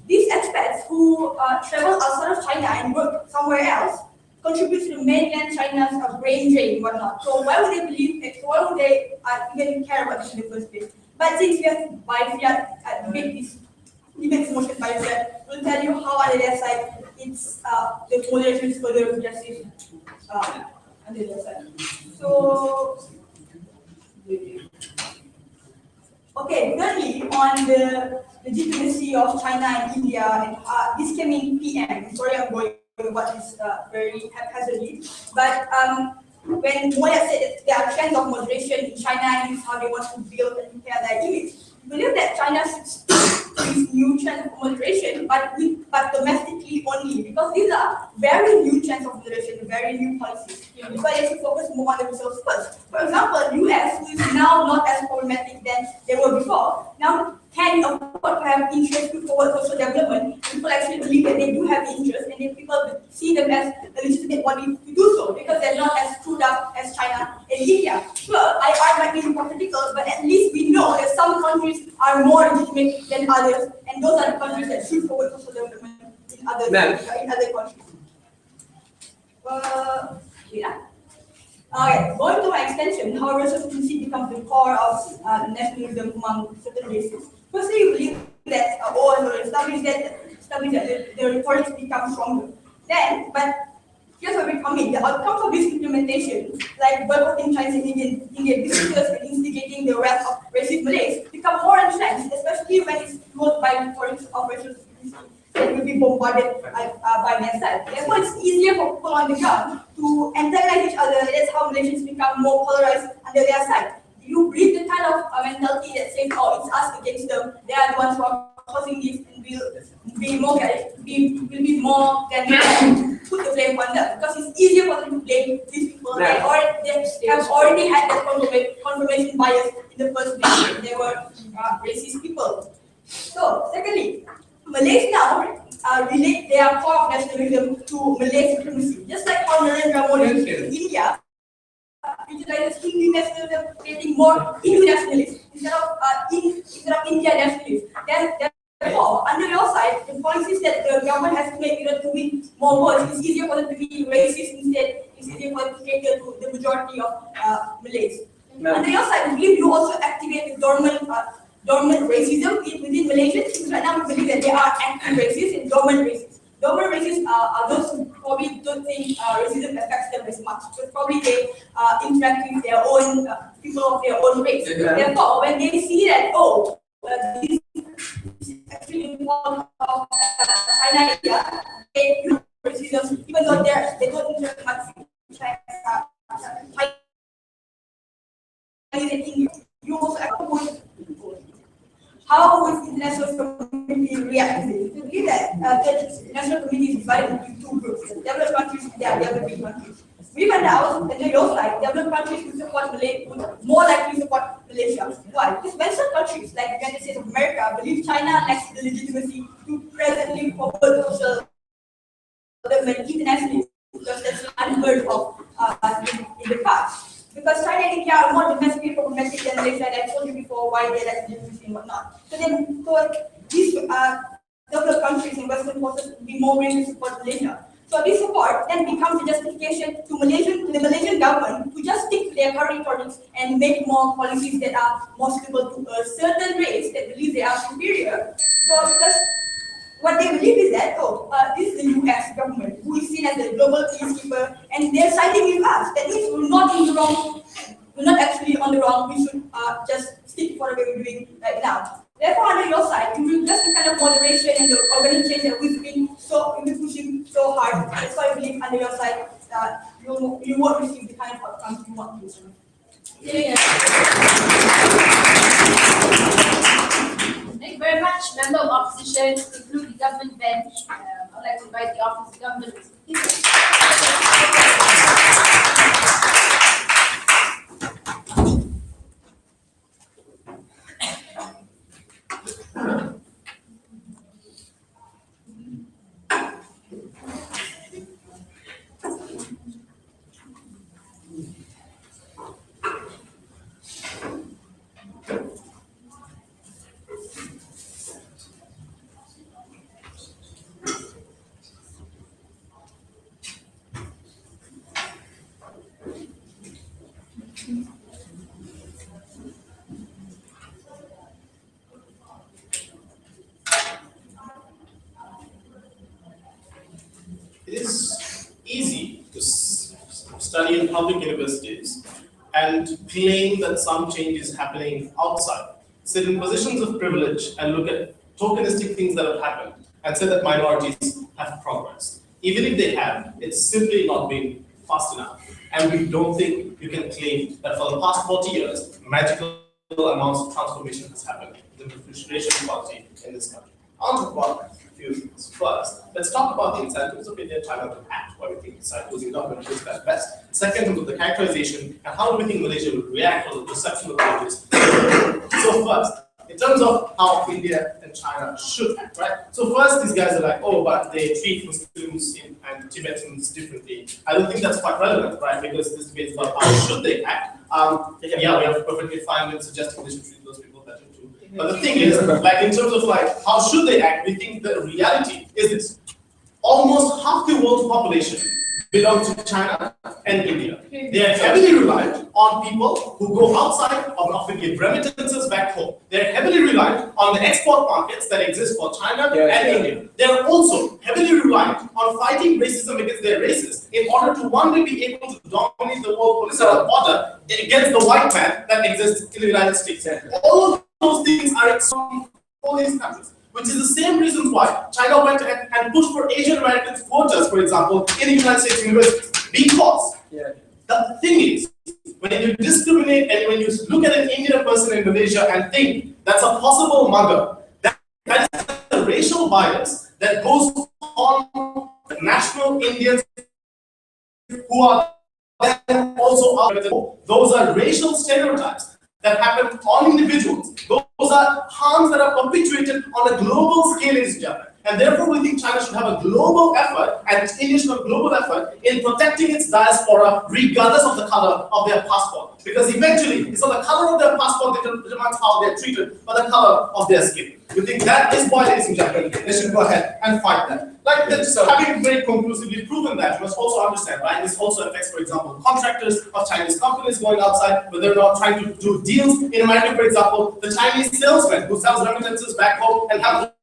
these expats who travel outside of China and work somewhere else contributes to mainland China's brain drain and whatnot. So why would they believe it? Why would they even care about this in the first place? But since we have biofiat debate this motion biofiat, we'll tell you how on their side it's the moderation is further justice on their side. So okay, thirdly, on the legitimacy of China and India, and this came in PM. Sorry, I'm going about this very haphazardly, but when Moya said that there are trends of moderation in China and this is how they want to build and repair their image, we believe that China should these new trends of moderation, but domestically only, because these are very new trends of moderation, very new policies. Because they should focus more on themselves first. For example, US, who is now not as problematic than they were before, now can afford to have interest to forward social development. People actually believe that they do have interest, and then people see them as a legitimate body to do so, because they're not as screwed up as China and India. Sure, I might be hypothetical, but at least we know that some countries are more legitimate than others, and those are the countries that should forward social development in other countries. Yeah. Alright, going to my extension, how racial supremacy becomes the core of nationalism among certain races. Firstly, you believe that, establish that the rhetorics become stronger. Then, but here's where we come in. The outcomes of this implementation, like boycotting Chinese and Indian visitors and instigating the wrath of racist Malays, become more entrenched, especially when it's fueled by rhetorics of racial supremacy that will be bombarded by their side. Therefore, it's easier for people on the ground to antagonize each other. That's how Malaysians become more polarized under their side. You breed the kind of mentality that says, oh, it's us against them. They are the ones who are causing this, and will be more than to put the blame on them, because it's easier for them to blame these people. They have already had that confirmation bias in the first place. They were racist people. So, secondly, Malays now relate their core of nationalism to Malay supremacy, just like how Narendra Modi in India utilizes Hindi nationalism, creating more Hindu nationalists instead of India nationalists. Therefore, under your side, the policies that the government has to make to win more votes, it's easier for them to be racist instead. It's easier for them to cater to the majority of Malays. Under your side, we believe you also activate the dormant racism within Malaysians, because right now we believe that they are active racists and dormant racists. Dormant racists are those who probably don't think racism affects them as much, because probably they interact with their own people of their own race. Therefore, when they see that, this is actually involved of China and India, they use racism, even though they don't interact much with Chinese and India. You also how would international community react to this? We believe that the national community is divided into two groups: the developed countries and the developing countries. We find out under your side, developed countries who support Malaysia would more likely support Malaysia. Why? Because Western countries like the United States of America believe China lacks the legitimacy to presently forward social development internationally, because that's unheard of in the past. Because China and India are more domestically problematic than Malaysia, and I told you before why they lack legitimacy and whatnot. So these developed countries and Western forces would be more willing to support Malaysia. So this support then becomes a justification to the Malaysian government to just stick to their current politics and make more policies that are more suitable to a certain race that believe they are superior. So because what they believe is that, this is the US government who is seen as the global peacekeeper, and they're siding with us. That means we're not in the wrong, we're not actually on the wrong, we should just stick to what we're doing right now. Therefore, under your side, you will just the kind of moderation and the organic change that we've been pushing so hard. That's why I believe under your side, you won't receive the kind of outcomes you want to.
Yeah. Thank you very much, Member of Opposition. To conclude the government bench, I'd like to invite the Office of Government.
It is easy to study in public universities and claim that some change is happening outside, sit in positions of privilege and look at tokenistic things that have happened and say that minorities have progressed. Even if they have, it's simply not been fast enough. And we don't think you can claim that for the past 40 years, magical amounts of transformation has happened in the racial equality in this country. I'll talk about a few things. First, let's talk about the incentives of India and China to act, why we think the government does that best. Second, the characterization and how do we think Malaysia would react to the perception of changes. So first, in terms of how India and China should act, right? So first, these guys are like, oh, but they treat Muslims and Tibetans differently. I don't think that's quite relevant, right? Because this debate is about how should they act. Yeah, we have perfectly fine with suggesting they should treat those people better too. But the thing is, like in terms of like how should they act, we think the reality is this: almost half the world's population belongs to China and India. They are heavily reliant on people who go outside and often give remittances back home. They are heavily reliant on the export markets that exist for China and India. They are also heavily reliant on fighting racism against their races in order to one day be able to dominate the world political order against the white man that exists in the United States. All of those things are extremely for these countries. Which is the same reasons why China went and pushed for Asian Americans quotas, for example, in the United States universities. Because the thing is, when you discriminate and when you look at an Indian person in Malaysia and think that's a possible mugger, that is a racial bias that goes on national Indians who are then also out. Those are racial stereotypes that happen on individuals. Those are harms that are perpetuated on a global scale, ladies and gentlemen. And therefore, we think China should have a global effort, and India should have a global effort in protecting its diaspora, regardless of the color of their passport. Because eventually, it's not the color of their passport that determines how they're treated, but the color of their skin. We think that is why, ladies and gentlemen, they should go ahead and fight that. Like this, having very conclusively proven that, you must also understand, right? This also affects, for example, contractors of Chinese companies going outside, but they're not trying to do deals. In America, for example, the Chinese salesman who sells remittances back home and have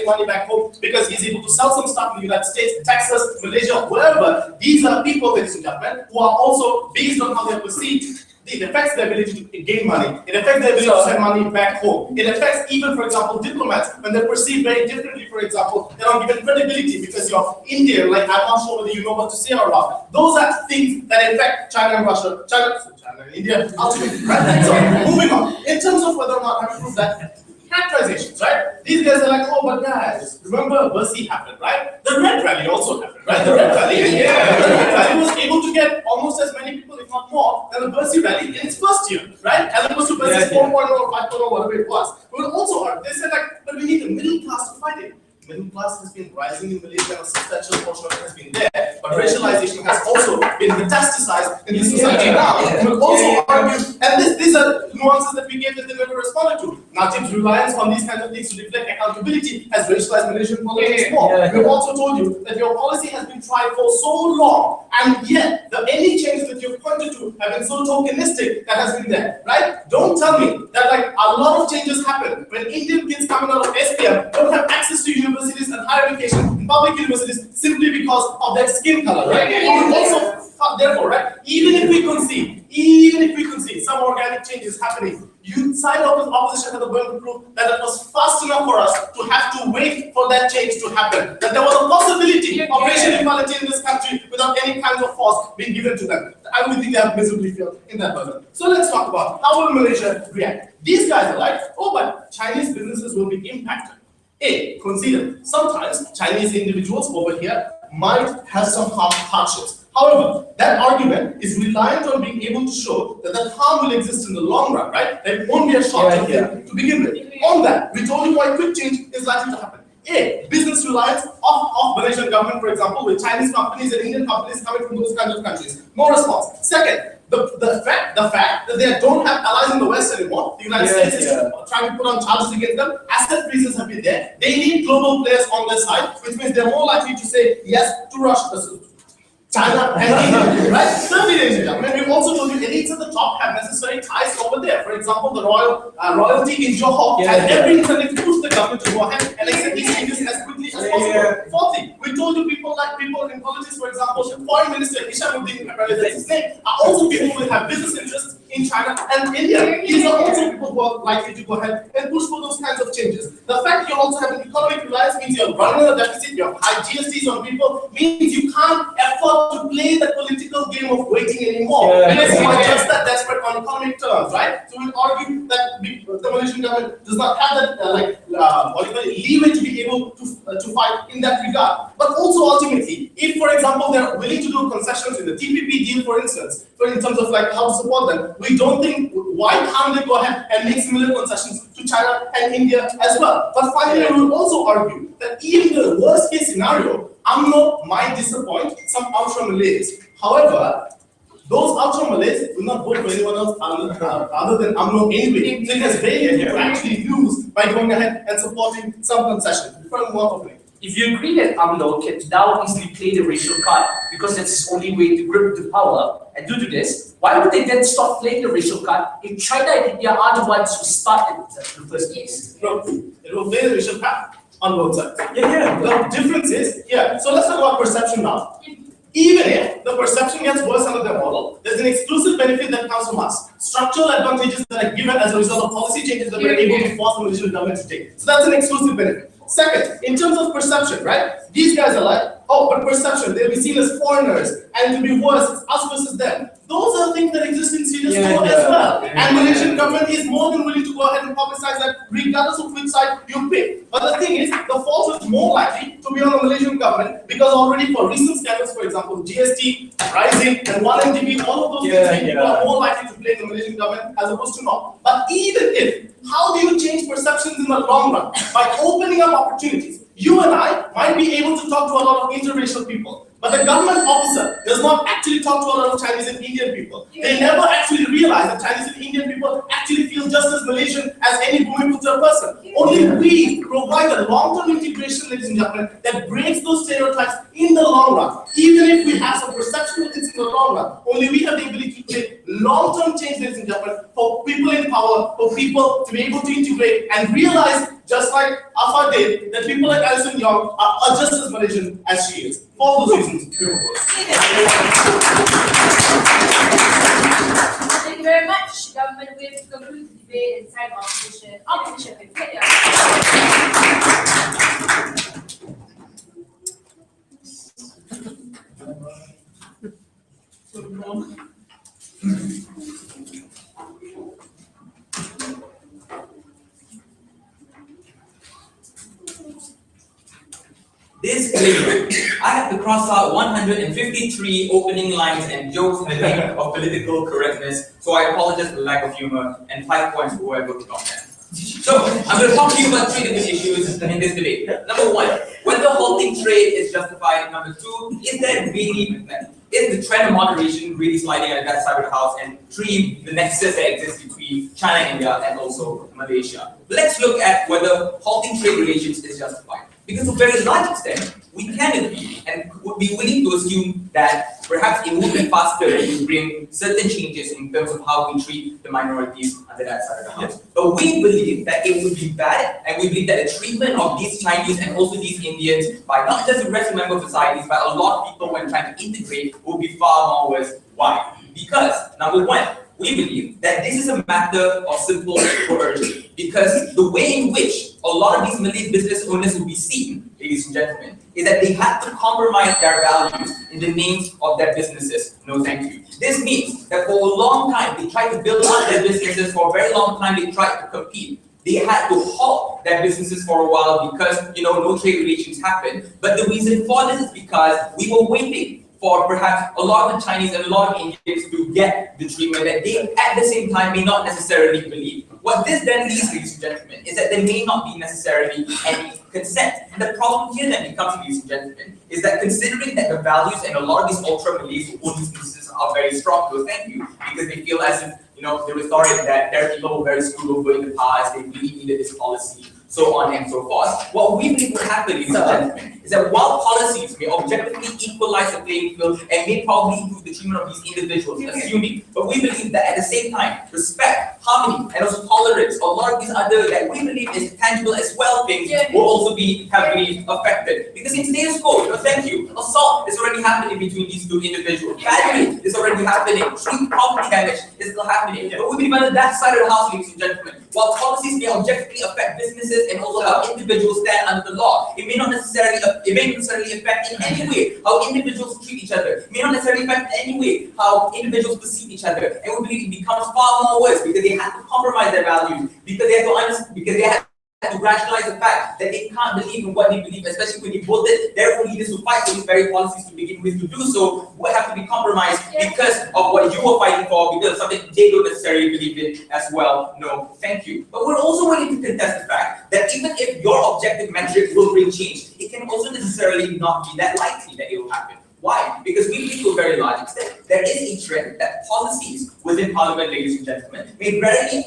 money back home because he's able to sell some stuff in the United States, Texas, Malaysia, wherever. These are people, ladies and gentlemen, who are also, based on how they're perceived, it affects their ability to gain money. It affects their ability to send money back home. It affects even, for example, diplomats when they're perceived very differently. For example, they're not given credibility because you're Indian. Like, I'm not sure whether you know what to say or not. Those are things that affect China and Russia, China and India ultimately. Right? So moving on. In terms of whether or not I prove that, characterizations, right? These guys are like, oh, but guys, remember Bercy happened, right? The Red Rally also happened, right? The Red Rally, the Red Rally was able to get almost as many people, if not more, than the Bercy Rally in its first year, right? As opposed to Bercy's 4.0 or 5.0, whatever it was. But also, they said like, but we need the middle class to fight it. Middle class has been rising in Malaysia, and a substantial portion of it has been there, but racialization has also been metastasized in the society now. We will also argue, and these are nuances that we gave that they never responded to. Najib's reliance on these kinds of things to deflect accountability has racialized Malaysian politics more. We've also told you that your policy has been tried for so long, and yet the any changes that you've pointed to have been so tokenistic that has been there, right? Don't tell me that like a lot of changes happen when Indian kids coming out of SPM don't have access to universities and higher education in public universities simply because of their skin color, right? Also, therefore, right, even if we concede some organic changes happening, you side of the opposition had the burden to prove that it was fast enough for us to have to wait for that change to happen. That there was a possibility of racial equality in this country without any kind of force being given to them. I would think they have miserably failed in that burden. So let's talk about how will Malaysia react. These guys are like, oh, but Chinese businesses will be impacted. Consider sometimes Chinese individuals over here might have some hardships. However, that argument is reliant on being able to show that the harm will exist in the long run, right? That it won't be a short-term thing to begin with. On that, we told you why quick change is likely to happen. Business reliance of Malaysian government, for example, with Chinese companies and Indian companies coming from those kinds of countries. No response. Second, the fact that they don't have allies in the West anymore, the United States is trying to put on charges against them, asset freezes have been there, they need global players on their side, which means they're more likely to say yes to Russia, China and India, right? Thirdly, ladies and gentlemen, we've also told you elites at the top have necessary ties over there. For example, the royalty in Johor has every incentive to push the government to go ahead and accept these changes as quickly as possible. Fourthly, we told you people in politics, for example, Foreign Minister Hishamuddin, that's his name, are also people who have business interests in China and India. These are also people who are likely to go ahead and push for those kinds of changes. The fact you also have an economic reliance means you're running a deficit, you have high GSTs on people, means you can't afford to play the political game of waiting anymore. Unless you are just that desperate on economic terms, right? So we'll argue that the Malaysian government does not have that leeway to be able to fight in that regard. But also ultimately, if for example they're willing to do concessions in the TPP deal, for instance, in terms of like how to support them, we don't think why can't they go ahead and make similar concessions to China and India as well. But finally, we will also argue that even the worst case scenario, UMNO might disappoint some ultra Malays. However, those ultra Malays will not vote for anyone else other than UMNO anyway. So it has value to actually lose by going ahead and supporting some concession.
If you agree that UMNO can now easily play the racial card because that's its only way to grip the power, and due to this, why would they then stop playing the racial card if China and India are the ones who started in the first place?
No, it will play the racial card on both sides. The difference is, so let's talk about perception now. Even if the perception gets worse under their model, there's an exclusive benefit that comes from us. Structural advantages that are given as a result of policy changes that we're able to force the Malaysian government to take. So that's an exclusive benefit. Second, in terms of perception, right? These guys are like, oh, but perception, they'll be seen as foreigners, and it'll be worse, it's us versus them. Those are things that exist in serious law as well. And Malaysian government is more than willing to go ahead and publicize that regardless of which side you pick. But the thing is, the fault is more likely to be on the Malaysian government because already for recent scandals, for example, GST, rising, and 1MDP, all of those things people are more likely to blame the Malaysian government as opposed to not. But even if, how do you change perceptions in the long run? By opening up opportunities. You and I might be able to talk to a lot of interracial people, but the government officer does not actually talk to a lot of Chinese and Indian people. They never actually realize that Chinese and Indian people actually feel just as Malaysian as any Bumiputra person. Only we provide a long-term integration, ladies and gentlemen, that breaks those stereotypes in the long run. Even if we have some perceptual things in the long run, only we have the ability to make long-term change, ladies and gentlemen, for people in power, for people to be able to integrate and realize, just like Afa did, that people like Alison Young are just as Malaysian as she is. For all those reasons, we propose.
Thank you very much, government. We have to conclude the debate and sign opposition. Opposition,
Disclaimer. I have to cross out 153 opening lines and jokes in the name of political correctness, so I apologize for the lack of humor, and 5 points for whoever took on that. So, I'm going to talk to you about 3 different issues in this debate. Number 1, whether halting trade is justified. Number 2, is the trend of moderation really sliding at that side of the house? And 3, the nexus that exists between China and India and also Malaysia. Let's look at whether halting trade relations is justified. Because to a very large extent, we can agree and would be willing to assume that perhaps it would be faster to bring certain changes in terms of how we treat the minorities under that side of the house. But we believe that it would be bad, and we believe that the treatment of these Chinese and also these Indians by not just the rest of member societies, but a lot of people when trying to integrate would be far more worse. Why? Because, number 1, we believe that this is a matter of simple coercion. Because the way in which a lot of these Malay business owners will be seen, ladies and gentlemen, is that they have to compromise their values in the names of their businesses. No, thank you. This means that for a long time, they tried to build up their businesses. For a very long time, they tried to compete. They had to halt their businesses for a while because, no trade relations happened. But the reason for this is because we were waiting for perhaps a lot of the Chinese and a lot of Indians to get the treatment that they, at the same time, may not necessarily believe. What this then leads, ladies and gentlemen, is that there may not be necessarily any consent. And the problem here then becomes, ladies and gentlemen, is that considering that the values and a lot of these ultra-Malays who own these businesses are very strong, so thank you, because they feel as if, the rhetoric that their people were very screwed over in the past, they really needed this policy, so on and so forth. What we believe will happen, ladies and gentlemen, is that while policies may objectively equalize the playing field and may probably improve the treatment of these individuals, assuming, but we believe that at the same time, respect, harmony, and also tolerance, a lot of these other that we believe is tangible as well things will also be heavily affected. Because in today's code, thank you, assault is already happening between these 2 individuals. Battery is already happening. Tree property damage is still happening. But we believe on that side of the house, ladies and gentlemen, while policies may objectively affect businesses and also how individuals stand under the law, it may not necessarily affect in any way how individuals treat each other. It may not necessarily affect in any way how individuals perceive each other. And we believe it becomes far more worse because they have to compromise their values, because they have to rationalize the fact that they can't believe in what they believe, especially when they voted their own leaders to fight for these very policies to begin with. To do so will have to be compromised because of what you were fighting for, because of something they don't necessarily believe in as well. No, thank you. But we're also willing to contest the fact that even if your objective metric will bring change, it can also necessarily not be that likely that it will happen. Why? Because we believe to a very large extent there is a trend that policies within Parliament, ladies and gentlemen,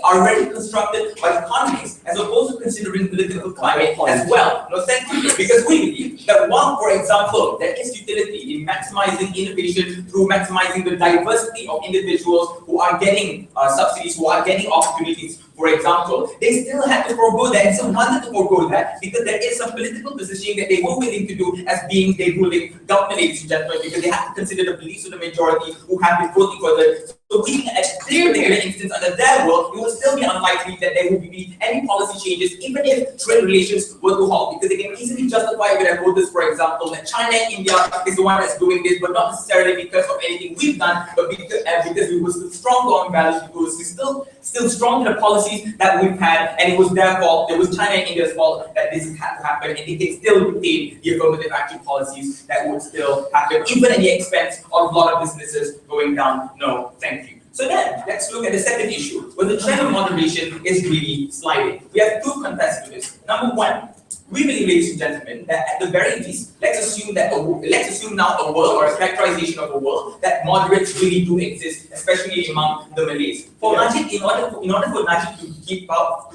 are already constructed by economists as opposed to considering political climate as well. No, thank you. Because we believe that one, for example, there is utility in maximizing innovation through maximizing the diversity of individuals who are getting subsidies, who are getting opportunities. For example, they still had to forego that and still wanted to forego that because there is some political positioning that they were willing to do as being a ruling government, ladies and gentlemen, because they had to consider the beliefs of the majority who have been voting for the. So we at this particular instance, under their world, it will still be unlikely that there will be any policy changes, even if trade relations were to halt, because they can easily justify with their voters, for example, that China and India is the one that's doing this, but not necessarily because of anything we've done, but because we were still strong on values, because we're still strong in the policies that we've had, and it was their fault, it was China and India's fault that this had to happen, and they can still retain the affirmative action policies that would still happen, even at the expense of a lot of businesses going down. No, thank you. So then, let's look at the second issue, where the trend of moderation is really sliding. We have 2 contests to this. Number 1, we believe, ladies and gentlemen, that at the very least, let's assume now a world or a characterization of a world that moderates really do exist, especially among the Malays. For Najib, in order for Najib to keep power,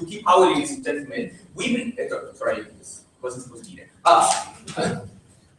ladies and gentlemen, we believe. Sorry, this wasn't supposed to be there.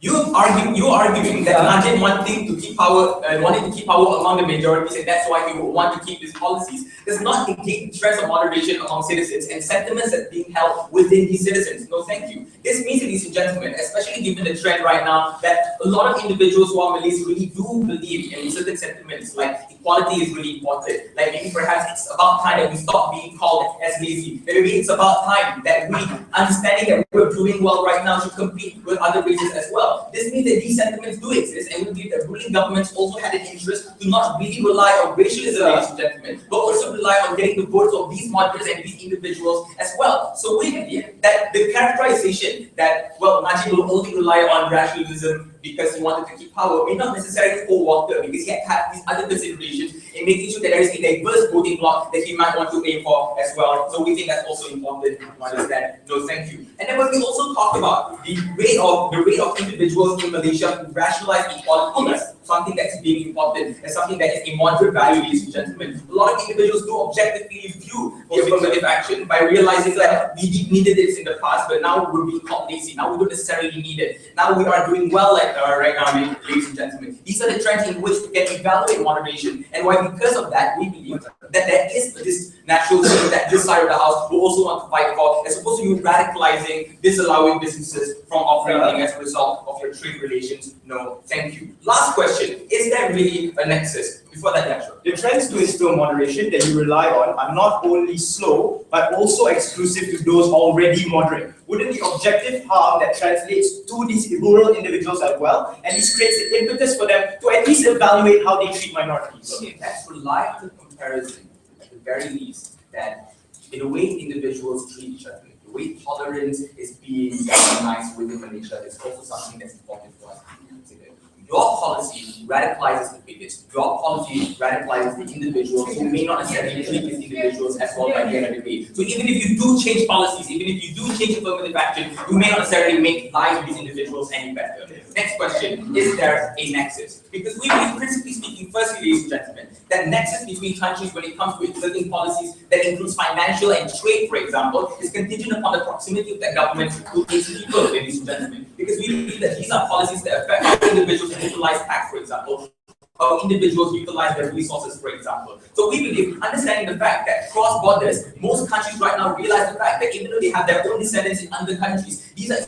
You arguing that Najib wanted to keep power among the majorities, and that's why he would want to keep his policies, does not negate the stress of moderation among citizens and sentiments that are being held within these citizens. No, thank you. This means, ladies and gentlemen, especially given the trend right now that a lot of individuals who are Malays really do believe in certain sentiments like equality equality is really important. Like maybe perhaps it's about time that we stop being called as lazy. Maybe it's about time that we, understanding that we're doing well right now, should compete with other races as well. This means that these sentiments do exist, and we believe that ruling governments also had an interest to not really rely on racialism, ladies and gentlemen, but also rely on getting the votes of these moderates and these individuals as well. So we believe that the characterization that, well, Najib will only rely on rationalism because he wanted to keep power may not necessarily hold water, because he had to have these other considerations in making sure that there is a diverse voting bloc that he might want to aim for as well. So we think that's also important to understand. No, thank you. And then when we also talk about the rate of individuals in Malaysia who rationalize equality as something that's being important, as something that is a moderate value, ladies and gentlemen, a lot of individuals do objectively view the affirmative action by realizing that we needed this in the past, but now we're being called lazy. Now we don't necessarily need it. Now we are doing well right now, ladies and gentlemen. These are the trends in which we can evaluate moderation, and why, because of that, we believe that there is this natural thing that this side of the house will also want to fight for, as opposed to you radicalizing, disallowing businesses from operating as a result of your trade relations. No, thank you. Last question: is there really a nexus? Before that, yeah, sure.
The trends to instill moderation that you rely on are not only slow, but also exclusive to those already moderate. Wouldn't the objective harm that translates to these rural individuals as well, and this creates the impetus for them to at least evaluate how they treat minorities?
Okay, that's reliable comparison, at the very least, that in the way individuals treat each other, the way tolerance is being recognized within Malaysia is also something that's important for us to consider. Your policy radicalizes the biggest. Your policy radicalizes the individuals who may not necessarily treat these individuals as well by the end of the day. So even if you do change policies, even if you do change affirmative action, you may not necessarily make lives of these individuals any better. Next question: is there a nexus? Because we believe, principally speaking, firstly, ladies and gentlemen, that nexus between countries when it comes to exerting policies that includes financial and trade, for example, is contingent upon the proximity of the government to its people, ladies and gentlemen. Because we believe that these are policies that affect individuals who utilize tax, for example, or individuals utilize their resources, for example. So we believe, understanding the fact that cross borders, most countries right now realize the fact that even though they have their own descendants in other countries, these are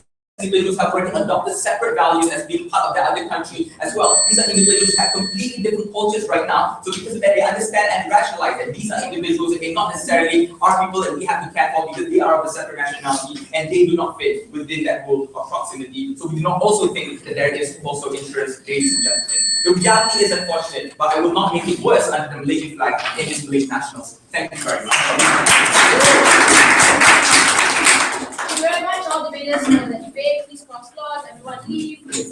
individuals have already adopted separate values as being part of the other country as well. These are individuals who have completely different cultures right now. So because of that, they understand and rationalize that these are individuals that may not necessarily are people that we have to care for because they are of a separate nationality and they do not fit within that rule of proximity. So we do not also think that there is also interest, ladies and gentlemen. The reality is unfortunate, but I will not make it worse under the Malaysian flag and its Malaysian nationals. Thank you very much.
Thank you very much, all debaters for the debate. Please cross clause, everyone leave, please